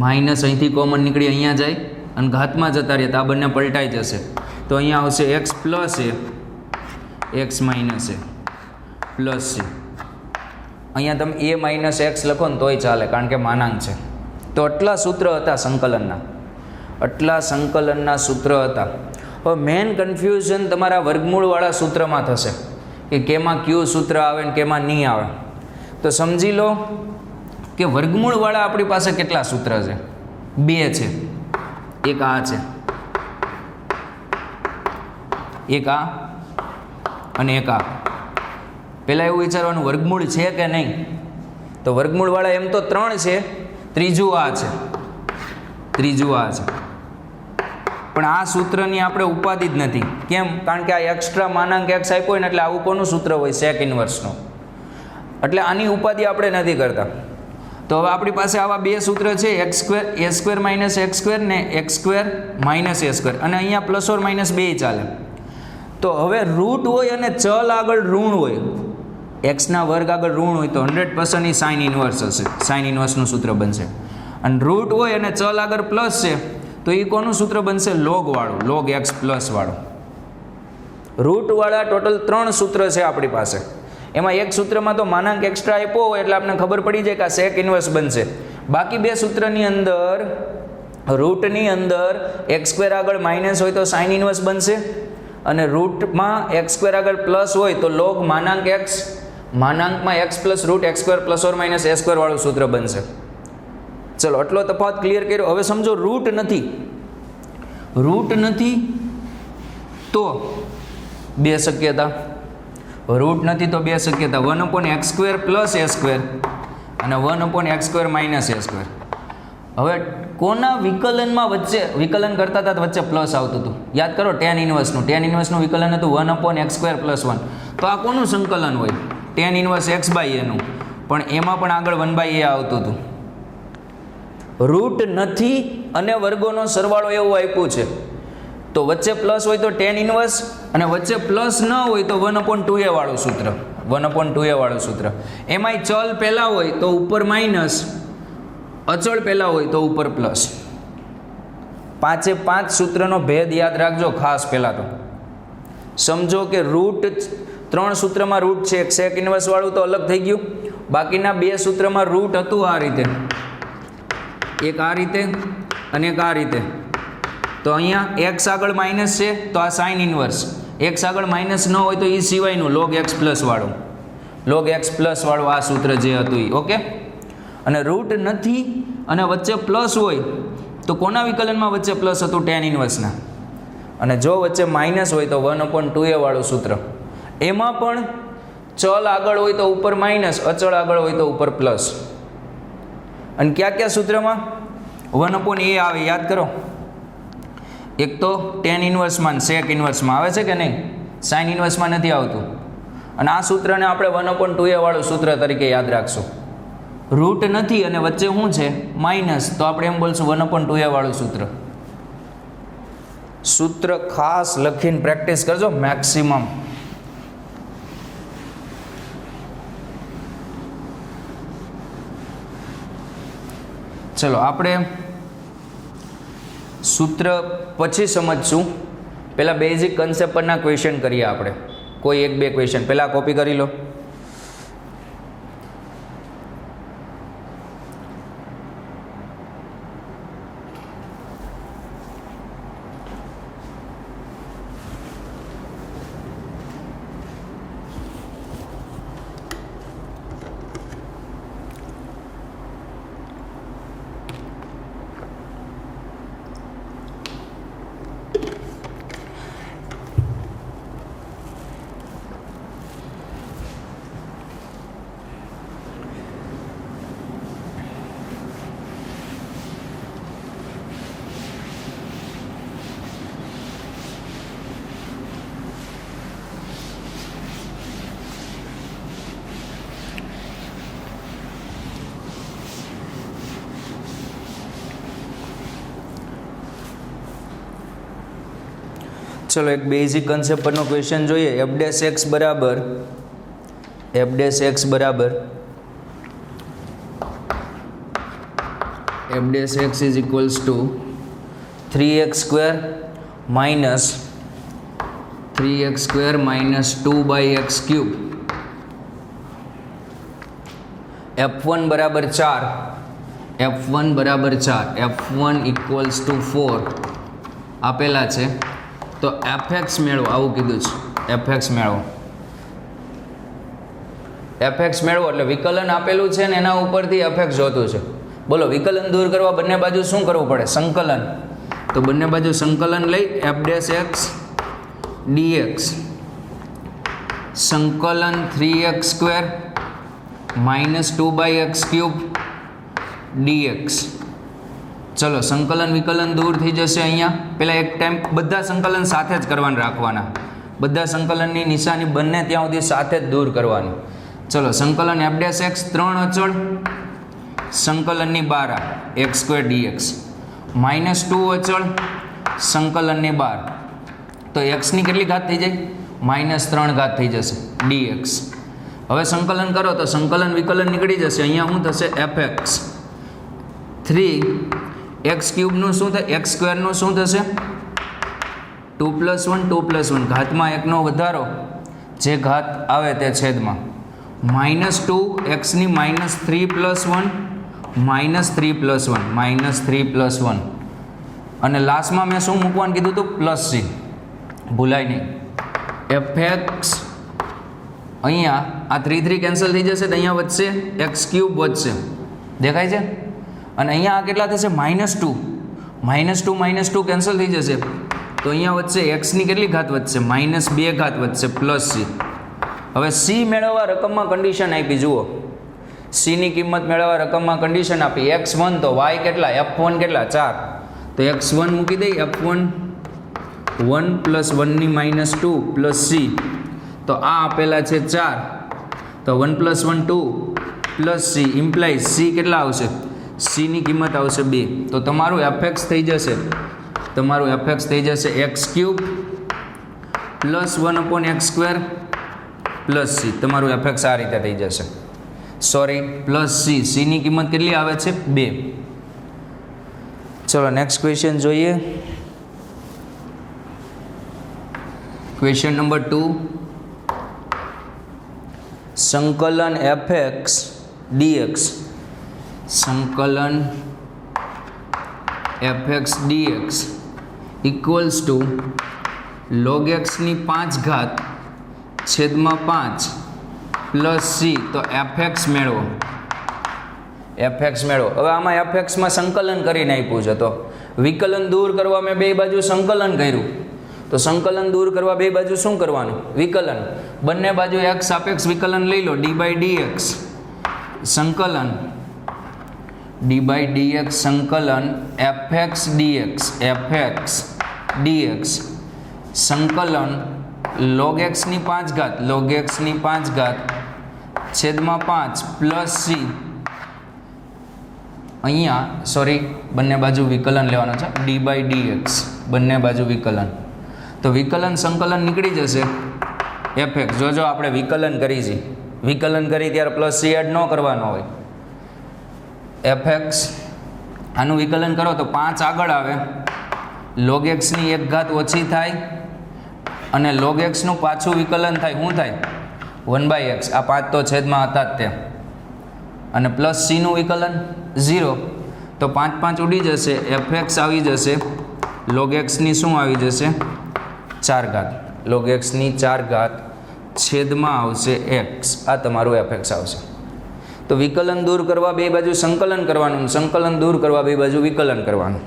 માઇનસ અહીંથી કોમન નીકળી અહીંયા જાય અને ઘાતમાં જતા રહે તો આ બંને પલટાઈ જશે. તો અહીંયા આવશે x plus a x minus a plus c. અહીંયા તમે a માઇનસ x લખો ને તોય ચાલે, કારણ કે માનાંક છે. તો આટલા સૂત્ર હતા સંકલનના સૂત્ર હતા. હવે મેઇન કન્ફ્યુઝન તમારા વર્ગમૂળવાળા સૂત્રમાં થશે કે કેમાં કયું સૂત્ર આવે ને કેમાં નહીં આવે. તો સમજી લો કે વર્ગમૂળવાળા આપણી પાસે કેટલા સૂત્ર છે? 2 છે. એક આ છે, એક આ અને એક આ. પહેલાં એવું વિચારવાનું વર્ગમૂળ છે કે નહીં. તો વર્ગમૂળવાળા એમ તો 3 છે, ત્રીજું આ છે. પણ આ સૂત્રની આપણે ઉપાધિ જ નથી. કેમ? કારણ કે આ એક્સ્ટ્રા માનાંક x આપ્યો હોય ને એટલે આવું કોનું સૂત્ર હોય? સેક ઇન્વર્સનું. એટલે આની ઉપાધિ આપણે નથી કરતા. તો હવે આપણી પાસે આવા 2 સૂત્ર છે, a² માઇનસ x² ને x² માઇનસ a², અને અહીંયા પ્લસ ઓર માઇનસ 2 ચાલે. તો હવે રૂટ હોય અને ચલ આગળ ઋણ હોય, એક્સના વર્ગ આગળ ઋણ હોય તો 100% એ સાઇન ઇન્વર્સ હશે, સાઇન ઇન્વર્સનું સૂત્ર બનશે. અને રૂટ હોય અને ચલ આગળ પ્લસ છે તો એ કોનું સૂત્ર બનશે? લોગવાળું, log x પ્લસ વાળું. રૂટવાળા ટોટલ 3 સૂત્ર છે આપણી પાસે. એમાં એક સૂત્રમાં તો માનાંક એક્સ્ટ્રા આપ્યો હોય એટલે આપણને ખબર પડી જાય કે આ સેક ઇન્વર્સ બનશે. બાકી 2 સૂત્રની અંદર રૂટની અંદર x² આગળ માઇનસ હોય તો સાઇન ઇન્વર્સ બનશે, અને રૂટમાં x² આગળ પ્લસ હોય તો log માનાંક x, માનાંકમાં x plus route x² plus or minus a² વાળું સૂત્ર બનશે. ચલો આટલો તફાવત ક્લિયર કર્યો. હવે સમજો રૂટ નથી તો 2 શક્યતા. રૂટ નથી તો 2 શક્યતા, 1/x² પ્લસ a² અને 1/x² માઇનસ a². હવે કોના વિકલનમાં વચ્ચે વિકલન કરતા હતા વચ્ચે પ્લસ આવતું હતું? યાદ કરો tan ઇન્વર્સનું વિકલન હતું 1/x² પ્લસ 1. તો આ કોનું સંકલન હોય? tan ઇન્વર્સ x બાય એનું, પણ એમાં પણ આગળ 1/a આવતું હતું. રૂટ નથી અને વર્ગોનો સરવાળો એવું આપ્યું છે, તો વચ્ચે પ્લસ હોય તો tan ઇન્વર્સ અને વચ્ચે પ્લસ ન હોય તો 1/2a વાળું સૂત્ર, 1/2a વાળું સૂત્ર. એમાંય ચલ પહેલાં હોય તો ઉપર માઇનસ, અચળ પહેલાં હોય તો ઉપર પ્લસ. 5 સૂત્રનો ભેદ યાદ રાખજો ખાસ. પહેલાં તો સમજો કે રૂટ 3 સૂત્રમાં રૂટ છે, એક સેક ઇન્વર્સ વાળું તો અલગ થઈ ગયું. બાકીના 2 સૂત્રમાં રૂટ હતું આ રીતે, એક આ રીતે અને એક આ રીતે. તો અહીંયા x આગળ માઇનસ છે તો આ સાઇન ઇન્વર્સ, x આગળ માઇનસ ન હોય તો એ સિવાયનું log x પ્લસ વાળું, log x પ્લસ વાળું આ સૂત્ર જે હતું એ. ઓકે. અને રૂટ નથી અને વચ્ચે પ્લસ હોય તો કોના વિકલનમાં વચ્ચે પ્લસ હતું? tan ઇન્વર્સના. અને જો વચ્ચે માઇનસ હોય તો 1/2a વાળું સૂત્ર. એમાં પણ ચલ આગળ હોય તો ઉપર માઇનસ, અચળ આગળ હોય તો ઉપર પ્લસ. અને કયા સૂત્રમાં 1/a આવે યાદ કરો. એક તો tan ઇન્વર્સમાં, સેક ઇન્વર્સમાં આવે છે કે નહીં, સાઇન ઇન્વર્સમાં નથી આવતું. અને આ સૂત્રને આપણે 1/2a વાળું સૂત્ર તરીકે યાદ રાખશું. રૂટ નથી અને વચ્ચે શું છે? માઇનસ, તો આપણે એમ બોલશું 1/2a વાળું સૂત્ર. સૂત્ર ખાસ લખીને પ્રેક્ટિસ કરજો મેક્સિમમ. ચલો આપણે સૂત્ર પછી સમજશું. પહેલાં બેઝિક કન્સેપ્ટ પરના ક્વેશ્ચન કરીએ આપણે. કોઈ 1-2 ક્વેશ્ચન પહેલાં કોપી કરી લો. ચલો એક બેઝિક કન્સેપ્ટ પરનો ક્વેશ્ચન જોઈએ. f ડેશ x બરાબર f dash x is equals to 3x square minus 2/x cube. f1 બરાબર 4, f1 ઇક્વલ્સ ટુ 4 આપેલા છે. તો fx મેળવો, આવું કીધું છે. fx મેળવો એટલે વિકલન આપેલું છે ને એના ઉપરથી fx જોતું છે. બોલો વિકલન દૂર કરવા બંને બાજુ શું કરવું પડે? સંકલન. તો બંને બાજુ સંકલન લઈ f ડેશ x dx સંકલન 3x square minus 2/x cube dx. ચલો સંકલન વિકલન દૂર થઈ જશે. અહીંયા પહેલાં એક ટાઈમ બધા સંકલન સાથે જ કરવાના રાખવાના, બધા સંકલનની નિશાની બંને ત્યાં સુધી સાથે જ દૂર કરવાની. ચલો સંકલન f ડેશ x 3 અચળ સંકલનની 12 x સ્ક્વેર dx માઇનસ 2 અચળ સંકલનની 12, તો એક્સની કેટલી ઘાત થઈ જાય? -3 ઘાત થઈ જશે dx. હવે સંકલન કરો તો સંકલન વિકલન નીકળી જશે. અહીંયા શું થશે? fx 3x ક્યુબનું શું થાય? x સ્ક્વેરનું શું થશે? 2 + 1 ઘાતમાં 1નો વધારો, જે ઘાત આવે તે છેદમાં -2 xની -3 + 1 અને લાસ્ટમાં મેં શું મૂકવાનું કીધું હતું? +c. ભૂલાય નહીં. fx અહીંયા આ 3 કેન્સલ થઈ જશે તો અહીંયા વધશે x ક્યુબ વધશે, દેખાય છે? અને અહીંયા આ કેટલા થશે? -2 કેન્સલ થઈ જશે તો અહીંયા વધશે એક્સની કેટલી ઘાત વધશે? -2 ઘાત વધશે +c. હવે c મેળવવા રકમમાં કન્ડિશન આપી, જુઓ c ની કિંમત મેળવવા રકમમાં કન્ડિશન આપી. x1 તો y કેટલા? f1 કેટલા? 4. તો x1 મૂકી દઈ, f1 1 + 1 ની -2 + c, તો આ આપેલા છે 4 તો 1 + 1 2 + c ઇમ્પ્લાઇઝ c કેટલા આવશે? c ની કિંમત આવશે 2. તો તમારું fx થઈ જશે x³ + 1/x² + c. તમારું fx આ રીતે થઈ જશે. સોરી + c ની કિંમત કેટલી આવે છે? 2. ચલો નેક્સ્ટ ક્વેશ્ચન જોઈએ. Question number 2. સંકલન fx dx equals to log x ની 5 છેદમાં 5 + c. તો fx મેળવો. હવે આમાં fx માં સંકલન કરીને આપ્યું છે. તો વિકલન દૂર કરવા મેં બે બાજુ સંકલન કર્યું. તો સંકલન દૂર કરવા બે બાજુ શું કરવાનું? વિકલન. બંને બાજુ x સાપેક્ષ વિકલન લઈ લો. d/dx સંકલન d/dx સંકલન fx dx સંકલન log x ની 5 છેદમાં 5 + c. અહીંયા સોરી બંને બાજુ વિકલન લેવાનું છે. d/dx બંને બાજુ વિકલન. તો વિકલન સંકલન નીકળી જશે fx. જો આપણે વિકલન કરી ત્યારે +c એડ ન કરવાનો હોય. fx આનું વિકલન કરો તો 5 આગળ આવે, log x ની 1 ઓછી થાય અને log x નું પાછું વિકલન થાય. શું થાય? 1/x. આ 5 તો છેદમાં હતા જ તે. અને +c નું વિકલન 0. તો 5 ઉડી જશે. fx આવી જશે log x ની શું આવી જશે? 4 log x ની 4 છેદમાં આવશે x. આ તમારું fx આવશે. તો વિકલન દૂર કરવા બે બાજુ સંકલન કરવાનું, સંકલન દૂર કરવા બે બાજુ વિકલન કરવાનું.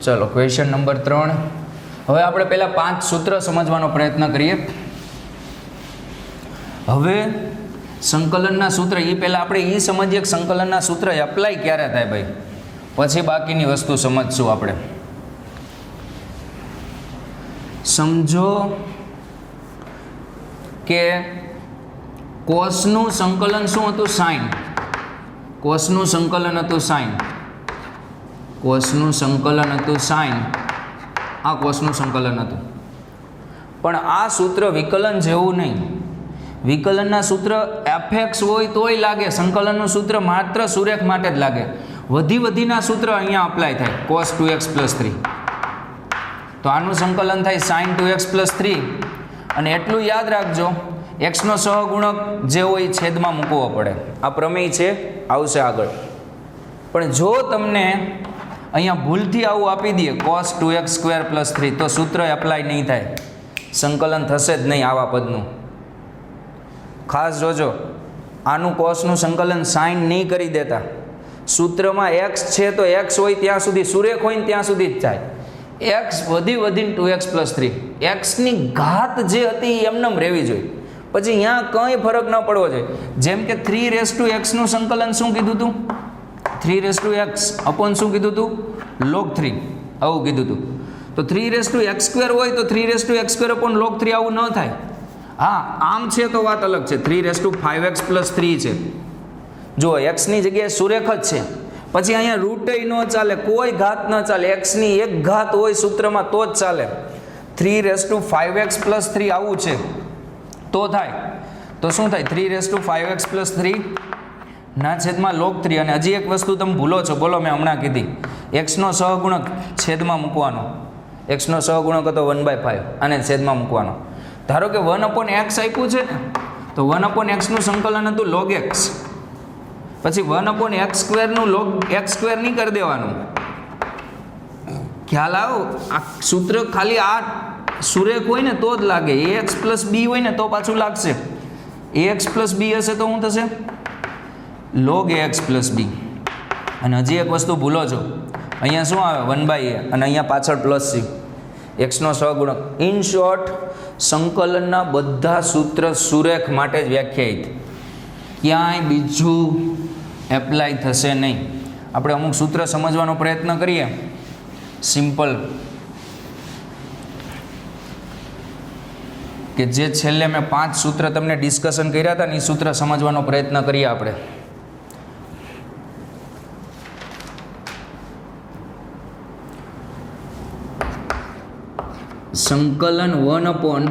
ચલો ક્વેશ્ચન નંબર 3. હવે આપણે પહેલા 5 સૂત્ર સમજવાનો પ્રયત્ન કરીએ. હવે સંકલનના સૂત્ર એ પહેલાં આપણે એ સમજીએ કે સંકલનના સૂત્ર એપ્લાય ક્યારે થાય ભાઈ, પછી બાકીની વસ્તુ સમજશું આપણે. સમજો કે કોસનું સંકલન શું હતું? સાઇન. કોસનું સંકલન હતું સાઇન. આ કોસનું સંકલન હતું. પણ આ સૂત્ર વિકલન જેવું નહીં. વિકલનના સૂત્ર fx હોય તોય લાગે, સંકલનનું સૂત્ર માત્ર સુરેખ માટે જ લાગે. વધીના સૂત્ર અહીંયા અપ્લાય થાય. cos 2x + 3. તો આનું સંકલન થાય sin 2x + 3. અને એટલું યાદ રાખજો, x નો સહગુણક જે હોય છેદમાં મૂકવો પડે. આ પ્રમેય છે, આવશે આગળ. પણ જો તમને અહીંયા ભૂલથી આવું આપી દઈએ cos 2x² + 3, તો સૂત્ર એપ્લાય નહીં થાય, સંકલન થશે જ નહીં આવા પદનું. ખાસ જોજો, આનું કોસનું સંકલન સાઇન નહીં કરી દેતા. સૂત્રમાં x છે તો x હોય ત્યાં સુધી, સુરેખ હોય ને ત્યાં સુધી જ થાય. x વધીને 2x + 3, x ની ઘાત જે હતી એ એમનેમ રહેવી જોઈએ. પછી અહીંયા કંઈ ફરક ન પડવો જોઈએ. જેમ કે 3x નું સંકલન શું કીધું હતું? 3x અપોન શું કીધું હતું? log 3. આવું કીધું હતું. તો 3x² હોય તો 3x² અપોન log 3 આવું ન થાય. હા, આમ છે તો વાત અલગ છે. 3x5x + 3 છે. જો x ની જગ્યાએ સુરેખ જ છે, પછી અહીંયા રૂટ ન ચાલે, કોઈ ઘાત ન ચાલે. x ની 1 ઘાત હોય સૂત્રમાં તો જ ચાલે. 3x5x + 3 આવું છે તો થાય. તો શું થાય? 3x5x + 3 ના છેદમાં log 3. અને હજી એક વસ્તુ તમે ભૂલો છો, બોલો, મેં હમણાં કીધી, x નો સહગુણક છેદમાં મૂકવાનો. x નો સહગુણક હતો 1/5, અને છેદમાં મૂકવાનો. ધારો કે 1/x આપ્યું છે ને, તો 1/x નું સંકલન હતું log x. પછી 1/x² નું log x² નહીં કરી દેવાનું. ખ્યાલ આવો? આ સૂત્ર ખાલી આ સુરેખ હોય ને તો જ લાગે. ax + b હોય ને તો પાછું લાગશે. ax + b હશે તો શું થશે? log ax + b. અને હજી એક વસ્તુ ભૂલો છો, અહીંયા શું આવે? 1/a, અને અહીંયા પાછળ +c. x નો સહગુણક. ઇન શોર્ટ, સંકલનના બધા સૂત્ર સુરેખ માટે જ વ્યાખ્યાયિત, ક્યાંય બીજું એપ્લાય થશે નહીં. આપણે અમુક સૂત્ર સમજવાનો પ્રયત્ન કરીએ. સિમ્પલ. કે જે છેલ્લે મેં 5 સૂત્ર તમને ડિસ્કશન કર્યા હતા ને એ સૂત્ર સમજવાનો પ્રયત્ન કરીએ આપણે. સંકલન 1 upon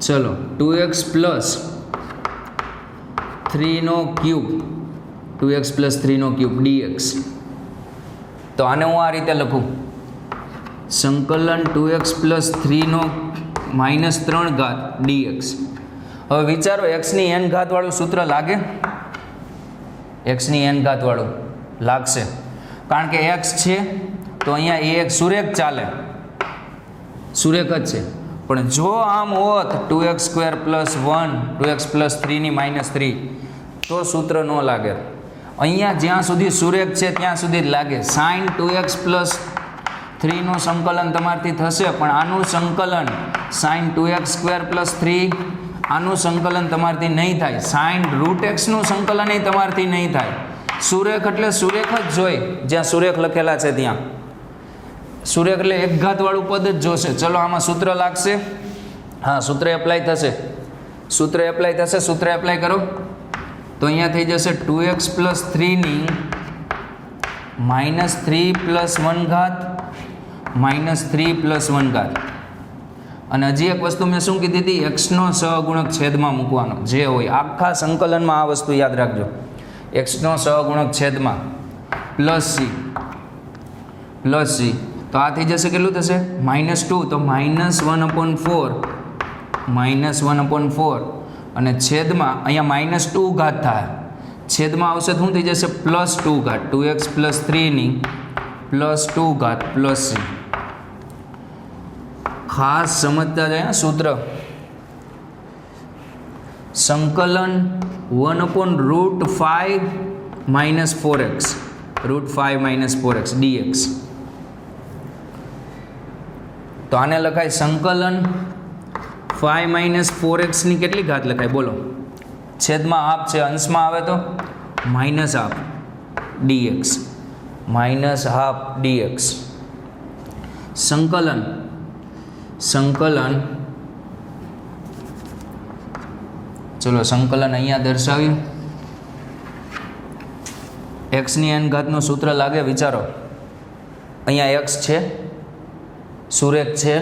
ચલો 2x પ્લસ 3 નો ક્યુબ 2x પ્લસ 3 નો ક્યુબ dx. તો આને હું આ રીતે લખું, સંકલન 2x પ્લસ 3 નો -3 ઘાત dx. હવે વિચારો x ની n ઘાત વાળું સૂત્ર લાગે? x ની n ઘાત વાળું લાગશે, કારણ કે x છે તો અહીંયા એ એક સુરેખ ચાલે, સુરેખ જ છે. પણ જો આમ હોત 2x square plus 1 2x plus 3 ની -3 તો સૂત્ર ન લાગે. અહીંયા જ્યાં સુધી સુરેખ છે ત્યાં સુધી જ લાગે. સાઇન 2x પ્લસ 3 નું સંકલન તમારથી થશે, પણ આનું સંકલન સાઇન 2x સ્ક્વેર પ્લસ 3 આનું સંકલન તમારથી નહીં થાય. સાઇન રૂટ એક્સનું સંકલન એ તમારથી નહીં થાય. સુરેખ એટલે સુરેખ જ જોઈ, જ્યાં સુરેખ લખેલા છે ત્યાં સુરેખ એટલે એક ઘાત વાળું પદ જ જોશે. ચલો આમાં સૂત્ર લાગશે. હા, સૂત્ર એપ્લાય થશે, સૂત્ર એપ્લાય થશે. સૂત્ર એપ્લાય કરો તો અહીંયા થઈ જશે 2x પ્લસ 3 ની -3 પ્લસ 1 ઘાત -3 પ્લસ 1 ઘાત. અને હજી એક વસ્તુ મેં શું કીધી હતી, એક્સનો સહગુણક છેદમાં મૂકવાનો. જે હોય આખા સંકલનમાં આ વસ્તુ યાદ રાખજો, એક્સનો સહગુણક છેદમાં પ્લસ સી. તો આ થઈ જશે કેટલું થશે -2, તો -1/4 અને છેદમાં અહીંયા -2 ઘાત થાય, છેદમાં આવશે શું થઈ જશે +2 ઘાત. 2x પ્લસ 3 ની +2 ઘાત પ્લસ સી. ખાસ સમજતા જાય સૂત્ર. સંકલન 1/√5 - 4x √5 - 4x dx. તો આને લખાય સંકલન 5 - 4x ની કેટલી ઘાત લખાય બોલો? છેદમાં હાફ છે, અંશમાં આવે તો -હાફ dx, -હાફ dx. સંકલન ચલો સંકલન અહીંયા દર્શાવ્યું. x ની n ઘાતનું સૂત્ર લાગે? વિચારો, અહીંયા x છે, સુરેખ છે.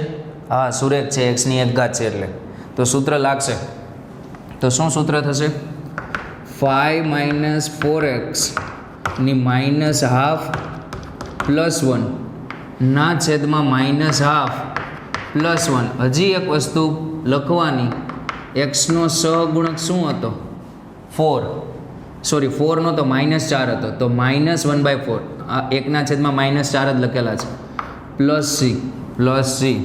હા, સુરેખ છે, x ની 1 ઘાત છે એટલે તો સૂત્ર લાગશે. તો શું સૂત્ર થશે? 5 - 4x ની -હાફ પ્લસ 1 ના છેદમાં -હાફ પ્લસ 1. હજી એક વસ્તુ લખવાની, એક્સનો સહગુણક શું હતો? 4, સોરી 4 નો તો -4 હતો, તો -1/4. આ 1 છેદમાં -4 જ લખેલા છે, પ્લસ સી.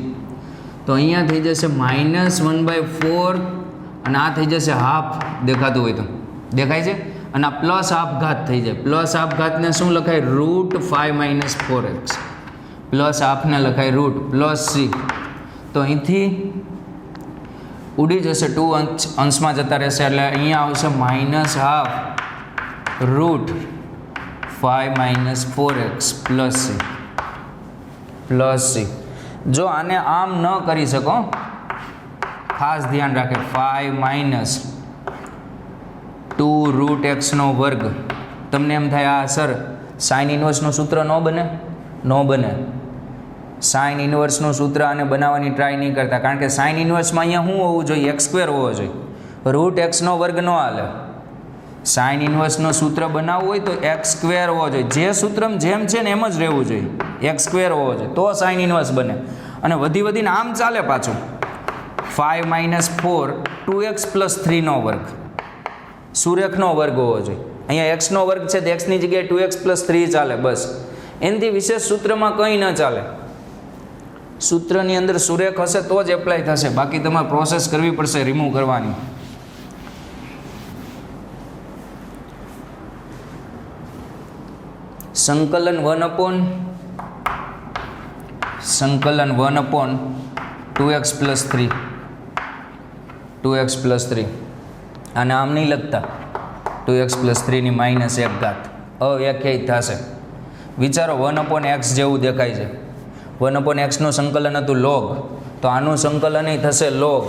તો અહીંયા થઈ જશે -1/4 અને આ થઈ જશે હાફ. દેખાતું હોય તો દેખાય છે. અને આ પ્લસ હાફ ઘાત થઈ જાય. પ્લસ હાફ ઘાતને શું લખાય? √5 - 4x. પ્લસ હાફને લખાય રૂટ પ્લસ સી. તો અહીંથી ઉડી જશે, 2 અંશમાં જતા રહેશે એટલે અહીંયા આવશે -√5 - 4x પ્લસ સી. જો આને આમ ન કરી શકો, ખાસ ધ્યાન રાખે, 5 - 2√x². તમને એમ થાય આ સર સાઇન ઇન્વર્સનું સૂત્ર ન બને? ન બને. સાઇન ઇન્વર્સનું સૂત્ર આને બનાવવાની ટ્રાય નહીં કરતા, કારણ કે સાઇન ઇન્વર્સમાં અહીંયા શું હોવું જોઈએ? x² હોવો જોઈએ, √x² ન હાલે. સાઇન ઇન્વર્સનું સૂત્ર બનાવવું હોય તો x² હોવો જોઈએ. જે સૂત્ર જેમ છે ને એમ જ રહેવું જોઈએ, x² હોવો જોઈએ તો સાઇન ઇન્વર્સ બને. અને વધીને આમ ચાલે પાછું. 5 - 4 2x પ્લસ 3 વર્ગ, સુરેખનો વર્ગ હોવો જોઈએ. અહીંયા x નો વર્ગ છે તો x ની જગ્યાએ 2x પ્લસ 3 ચાલે, બસ. એનાથી વિશેષ સૂત્રમાં કંઈ ન ચાલે. સૂત્રની અંદર સુરેખ હશે તો જ એપ્લાય થશે, બાકી તમારે પ્રોસેસ કરવી પડશે રિમૂવ કરવાની. સંકલન 1/2x પ્લસ 3 2x પ્લસ 3. આને આમ નહીં લખતા, 2x પ્લસ 3 ની -1 ઘાત અવ્યાખ્યાયિત થશે. વિચારો 1/x જેવું દેખાય છે. 1/x નું સંકલન હતું log, તો આનું સંકલન એ થશે લોગ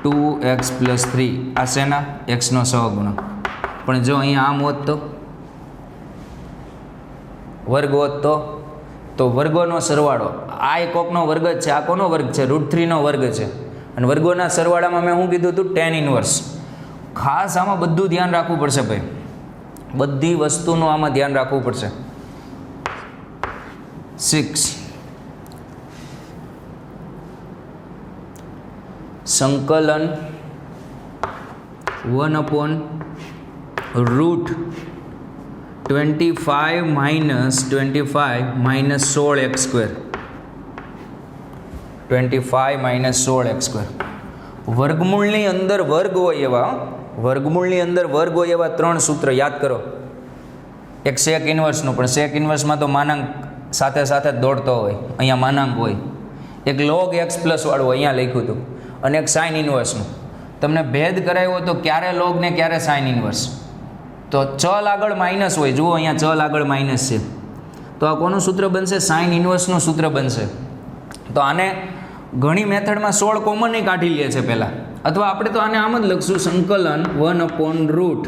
2x + 3 આ શેના એક્સનો સહગુણક. પણ જો અહીંયા આમ હોત તો વર્ગ હોત તો વર્ગોનો સરવાળો આ એકકનો વર્ગ જ છે. આ કોનો વર્ગ છે? √3નો વર્ગ છે. અને વર્ગોના સરવાળામાં મેં શું કીધું હતું? tan inverse. ખાસ આમાં બધું ધ્યાન રાખવું પડશે ભાઈ, બધી વસ્તુનું આમાં ધ્યાન રાખવું પડશે. 6 સંકલન 1/√25 - 16x². 25 - 16x². વર્ગમૂળની અંદર વર્ગ હોય એવા ત્રણ સૂત્ર યાદ કરો. એક સેક ઇન્વર્સનું, પણ સેક ઇન્વર્સમાં તો માનાંક સાથે સાથે જ દોડતો હોય, અહીંયા માનાંક હોય. એક log x પ્લસ વાળું અહીંયા લખ્યું હતું, અને એક સાઇન ઇન્વર્સનું. તમને ભેદ કરાવ્યો તો ક્યારે log ને ક્યારે સાઇન ઇન્વર્સ. તો ચલ આગળ માઇનસ હોય, જુઓ અહીંયા ચલ આગળ માઇનસ છે, તો આ કોનું સૂત્ર બનશે? સાઇન ઇન્વર્સનું સૂત્ર બનશે. તો આને ઘણી મેથડમાં 16 કોમન કાઢી લે છે પહેલાં, અથવા આપણે તો આને આમ જ લખશું સંકલન 1/√.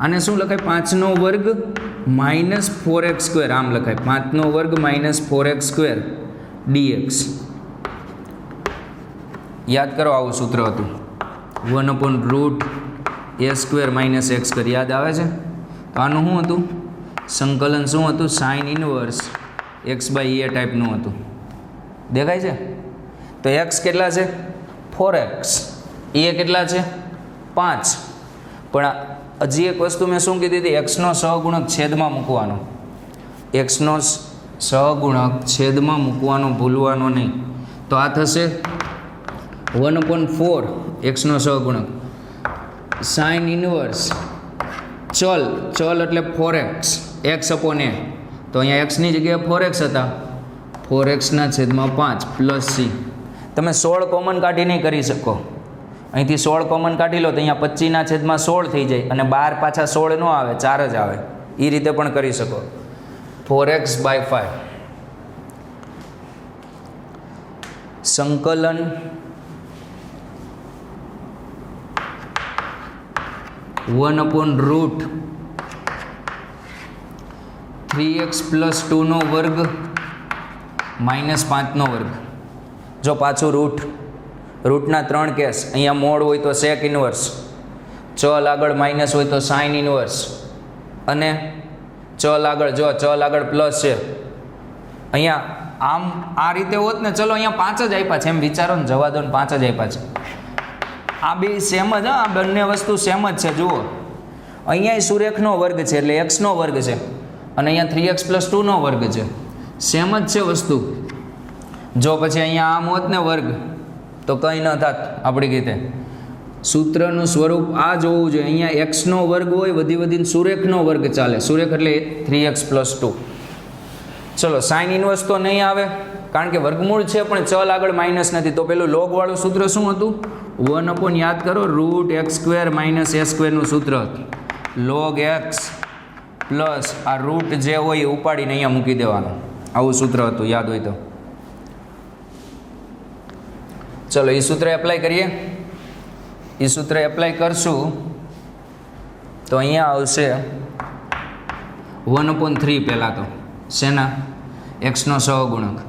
આને શું લખાય? 5નો વર્ગ - 4x². આમ લખાય 5નો વર્ગ - 4x² dx. યાદ કરો, આવું સૂત્ર હતું 1/√a² - x². યાદ આવે છે? તો આનું શું હતું? સંકલન શું હતું? સાઇન ઇન્વર્સ x/a ટાઈપનું હતું. દેખાય છે? તો x કેટલા છે? 4x. એ કેટલા છે? 5. પણ હજી એક વસ્તુ મેં શું કીધી હતી? એક્સનો સહગુણક છેદમાં મૂકવાનો. એક્સનો સહગુણક છેદમાં મૂકવાનો ભૂલવાનો નહીં. તો આ થશે 1/4 એક્સનો સહગુણક સાઇન ઇન્વર્સ ચલ એટલે 4x x/a. તો અહીંયા એક્સની જગ્યાએ 4x હતા, 4x/5 પ્લસ સી. તમે 16 કોમન કાઢી નહીં કરી શકો. અહીંથી 16 કોમન કાઢી લો તો અહીંયા 25/16 થઈ જાય, અને 12 પાછા 16 ન આવે, 4 જ આવે. એ રીતે પણ કરી શકો. 4x/5 સંકલન 1/√3x + 2નો વર્ગ -5નો વર્ગ. જો પાછું રૂટના 3 કેસ. અહીંયા મોડ હોય તો સેક ઇન્વર્સ, ચલ આગળ માઇનસ હોય તો સાઇન ઇન્વર્સ, અને ચલ આગળ પ્લસ છે. અહીંયા આમ આ રીતે હોત ને, ચલો અહીંયા 5 જ આપ્યા છે એમ વિચારો ને, જવા દો ને, 5 જ આપ્યા છે. આ બે સેમ જ, આ બંને વસ્તુ સેમ જ છે. જુઓ અહીંયા સુરેખનો વર્ગ છે એટલે એક્સનો વર્ગ છે, અને અહીંયા 3x + 2નો વર્ગ છે. સેમ જ છે વસ્તુ. જો પછી અહીંયા આમ હોત ને વર્ગ તો કંઈ ન થાત આપણી રીતે. સૂત્રનું સ્વરૂપ આ જોવું જોઈએ. અહીંયા એક્સનો વર્ગ હોય, વધીને સુરેખનો વર્ગ ચાલે. સુરેખ એટલે 3x + 2. ચલો સાઇન ઇન્વર્સ તો નહીં આવે, કારણ કે વર્ગમૂળ છે પણ ચલ આગળ માઇનસ નથી. તો પેલું log વાળું સૂત્ર શું હતું? 1/ યાદ કરો, √x² - a²નું સૂત્ર હતું. log x પ્લસ આ રૂટ જે હોય એ ઉપાડીને અહીંયા મૂકી દેવાનું. આવું સૂત્ર હતું, યાદ હોય તો. ચલો એ સૂત્ર એપ્લાય કરીએ. એ સૂત્ર એપ્લાય કરશું તો અહીંયા આવશે 1/3. પહેલાં તો શેના? એક્સનો સહગુણક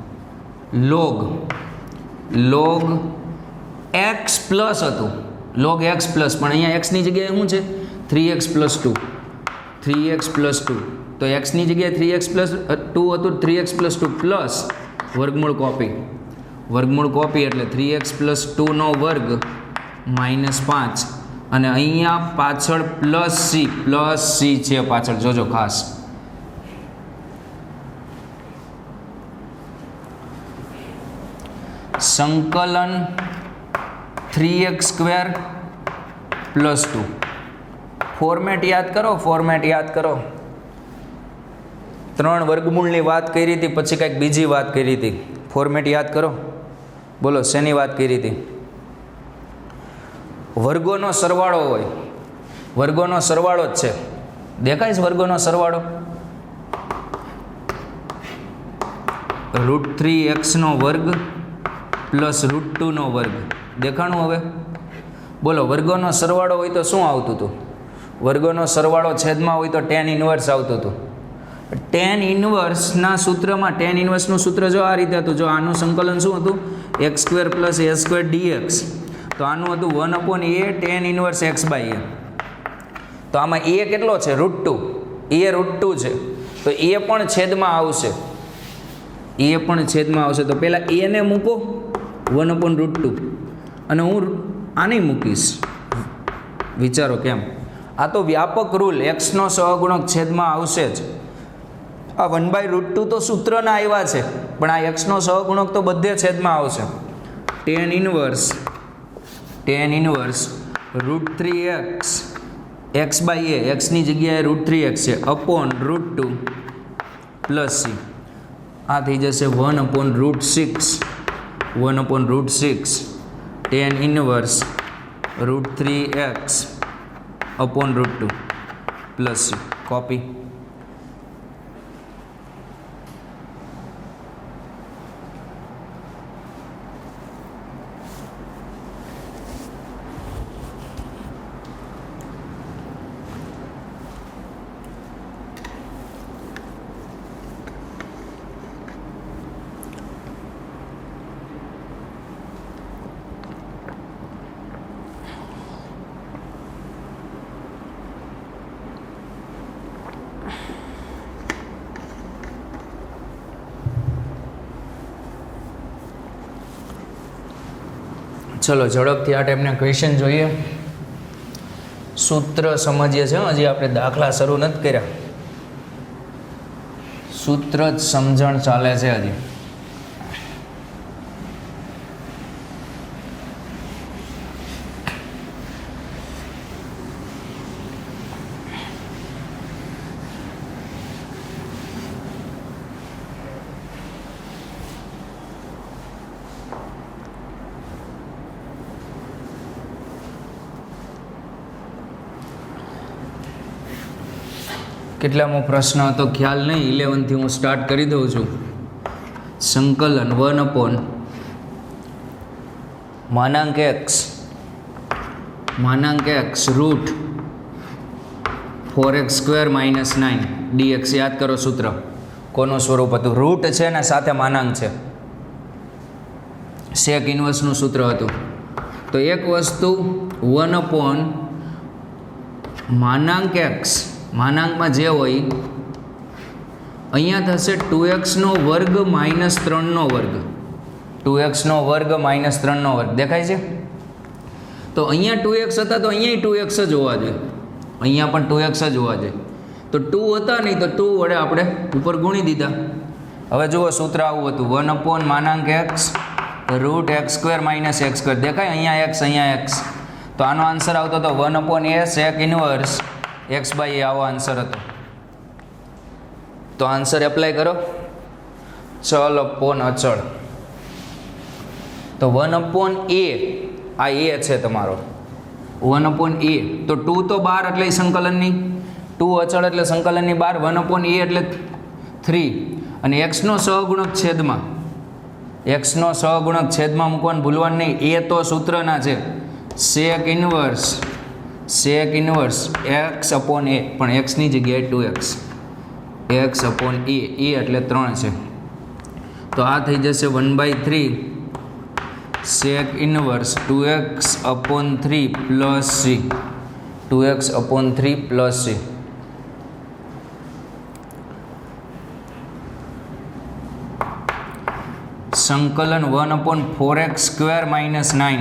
log x પ્લસ હતું, log x પ્લસ, પણ અહીંયા એક્સની જગ્યાએ શું છે? 3x + 2. 3x + 2. તો એક્સની જગ્યાએ 3x + 2 હતું, 3x + 2 પ્લસ વર્ગમૂળ કોપી એટલે 3x + 2નો વર્ગ -5, અને અહીંયા પાછળ પ્લસ સી છે પાછળ, જોજો ખાસ. સંકલન 3x² + 2. ફોર્મેટ યાદ કરો. 3 વર્ગમૂળની વાત કરી હતી, પછી કંઈક બીજી વાત કરી હતી. ફોર્મેટ યાદ કરો. બોલો શેની વાત કરી હતી? વર્ગોનો સરવાળો હોય, વર્ગોનો સરવાળો જ છે. દેખાય છે વર્ગોનો સરવાળો? √3x નો વર્ગ પ્લસ √2 નો વર્ગ. દેખાણું હવે? બોલો, વર્ગોનો સરવાળો હોય તો શું આવતું હતું? વર્ગોનો સરવાળો છેદમાં હોય તો tan ઇન્વર્સ આવતું હતું. tan ઇન્વર્સના સૂત્રમાં tan ઇન્વર્સનું સૂત્ર જો આ રીતે હતું. જો આનું સંકલન શું હતું? x² + a² dx. તો આનું હતું 1/a tan ઇન્વર્સ x/a. તો આમાં a કેટલો છે? √2. a √2 છે, તો a પણ છેદમાં આવશે. a પણ છેદમાં આવશે. તો પહેલાં a ને મૂકો 1/√2, અને હું આને મૂકીશ. વિચારો કેમ? આ તો વ્યાપક રૂલ, એક્સનો સહગુણક છેદમાં આવશે જ. આ 1/√2 તો સૂત્રના આવ્યા છે, પણ આ એક્સનો સહગુણક તો બધે છેદમાં આવશે. tan ઇન્વર્સ √3x x/a, એક્સની જગ્યાએ √3x છે, અપોન √2 પ્લસ c. આ થઈ જશે 1/6 tan inverse √3x upon √2 plus c. Copy. ચલો ઝડપથી આ ટાઈપના ક્વેશ્ચન જોઈએ. સૂત્ર સમજીએ છીએ. હજી આપણે દાખલા શરૂ નથી કર્યા. સૂત્ર જ સમજણ ચાલે છે હજી. કેટલામો પ્રશ્ન હતો ખ્યાલ નહીં. 11થી હું સ્ટાર્ટ કરી દઉં છું. સંકલન 1/(x) રૂટ 4x² - 9 dx. યાદ કરો સૂત્ર. કોનું સ્વરૂપ હતું? રૂટ છે ને સાથે માનાંક છે. સેક ઇન્વર્સનું સૂત્ર હતું. તો એક વસ્તુ 1/(x) માનાંકમાં જે હોય, અહીંયા થશે 2x² - 3/2. 2x² - 3/2 દેખાય છે? તો અહીંયા 2x હતા, તો અહીંયા 2x જ હોવા જોઈએ. અહીંયા પણ 2x જ હોવા જોઈએ. તો 2 હતા નહીં, તો 2 વડે આપણે ઉપર ગુણી દીધા. હવે જુઓ, સૂત્ર આવું હતું: 1/(x) રૂટ x² - x². દેખાય? અહીંયા x, અહીંયા x. તો આનો આન્સર આવતો હતો 1/a સેક ઇન્વર્સ x/a. આવો આન્સર હતો. તો આન્સર એપ્લાય કરો. ચલ અપોન અચળ. તો 1/a, આ a છે તમારો. 1/a. તો 2 તો 12 એટલે સંકલનની, 2 અચળ એટલે સંકલનની 12. 1/a એટલે 3. અને એક્સનો સહગુણક છેદમાં મૂકવાનું ભૂલવાનું નહીં. એ તો સૂત્રના છે. સેક ઇન્વર્સ x/a, પણ એક્સની જગ્યાએ 2x. x/a, એટલે 3 છે. તો આ થઈ જશે 1/3 sec inverse 2x/3 plus c. 2x/3 plus c. સંકલન 1/4x² - 9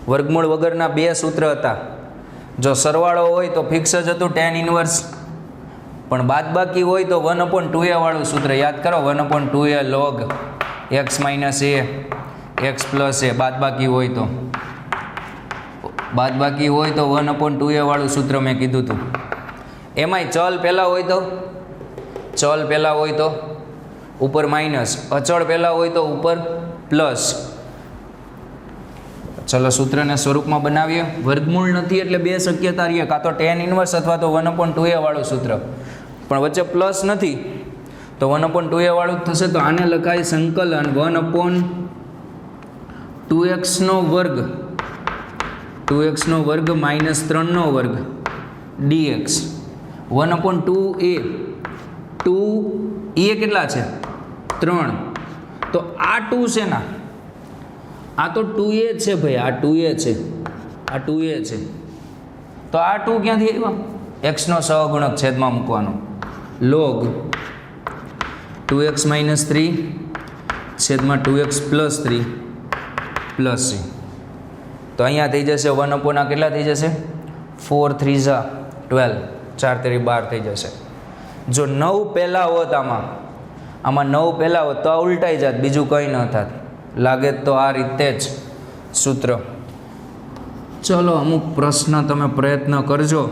વર્ગમૂળ વગરના બે સૂત્ર હતા. જો સરવાળો હોય તો ફિક્સ જ હતું tan ઇન્વર્સ, પણ બાદબાકી હોય તો 1/2a વાળું સૂત્ર યાદ કરો. 1/2a log x - a x + a. બાદબાકી હોય તો 1/2a વાળું સૂત્ર મેં કીધું હતું. એમાંય ચલ પહેલાં હોય તો ઉપર માઇનસ, અચળ પહેલાં હોય તો ઉપર પ્લસ. ચલો સૂત્રને સ્વરૂપમાં બનાવીએ. વર્ગમૂળ નથી એટલે બે શક્યતા રહીએ, કાં તો tan ઇન્વર્સ અથવા તો 1/2a વાળું સૂત્ર. પણ વચ્ચે પ્લસ નથી, તો 1/2a વાળું જ થશે. તો આને લખાય સંકલન 1/2x² 2x² - 3² dx 1/2a 2a કેટલા છે 3. તો આ 2 છે ના, આ તો 2a છે ભાઈ, આ 2a છે, આ 2a છે. તો આ 2 ક્યાંથી આવ્યો? x નો સહગુણક છેદમાં મૂકવાનો. log 2x - 3 છેદમાં 2x + 3 પ્લસ c. તો અહીંયા થઈ જશે 1/, કેટલા થઈ જશે 4 3 જા 12, 4 3 12 થઈ જશે. જો 9 પહેલાં હોત આમાં 9 પહેલાં હોત તો આ ઉલટાઈ જાત, બીજું કંઈ ન થાત. લાગે તો આ રીતે જ સૂત્ર. ચલો અમુક પ્રશ્ન તમે પ્રયત્ન કરજો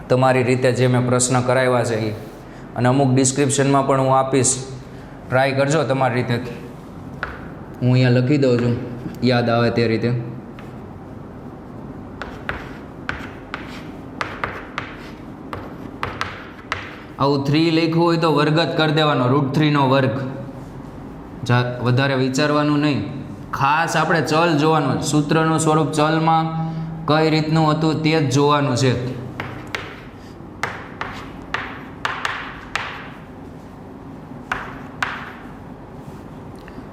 તમારી રીતે, જે મેં પ્રશ્ન કરાવ્યા છે એ, અને અમુક ડિસ્ક્રિપ્શનમાં પણ હું આપીશ, ટ્રાય કરજો તમારી રીતે. હું અહીંયા લખી દઉં છું યાદ આવે તે રીતે. આવું 3 લખ્યું હોય તો વર્ગ જ કરી દેવાનો, √3². વધારે વિચારવાનું નહીં, ખાસ આપણે ચલ જોવાનું, સૂત્રનું સ્વરૂપ ચલમાં કઈ રીતનું હતું તે જ જોવાનું છે.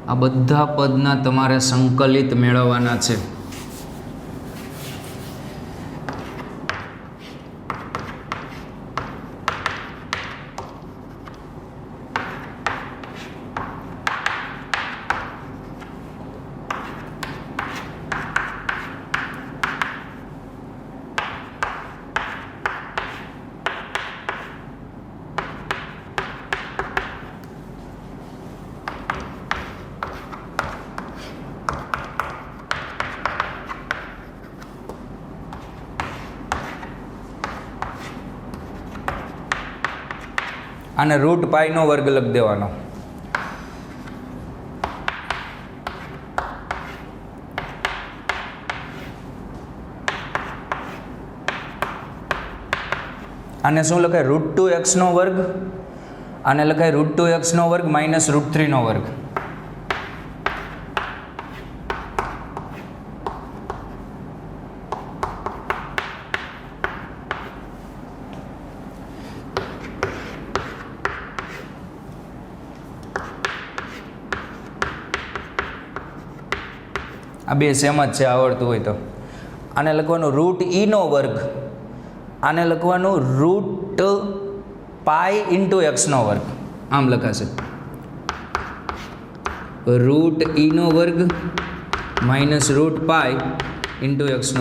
આ બધા પદના તમારે સંકલિત મેળવવાના છે. આને √π² લખી દેવાનો. આને શું લખાય √2x², આને લખાય √2x² - √3². આ બે સેમ જ છે, આવડતું હોય તો. આને લખવાનું √e², આને લખવાનું √π × x². આમ લખાશે √e² - √π × x².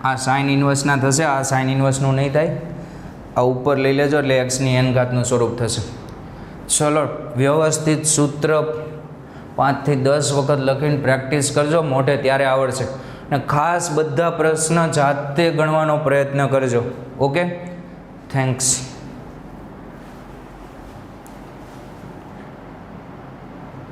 આ સાઇન ઇન્વર્સના થશે, આ સાઇન ઇન્વર્સનું નહીં થાય. આ ઉપર લઈ લેજો એટલે x⁴ સ્વરૂપ થશે. ચલો વ્યવસ્થિત સૂત્ર 5 થી 10 વખત લખીને પ્રેક્ટિસ કરજો, મોઢે ત્યારે આવડશે. અને ખાસ બધા પ્રશ્ન જાતે ગણવાનો પ્રયત્ન કરજો. Okay, thanks.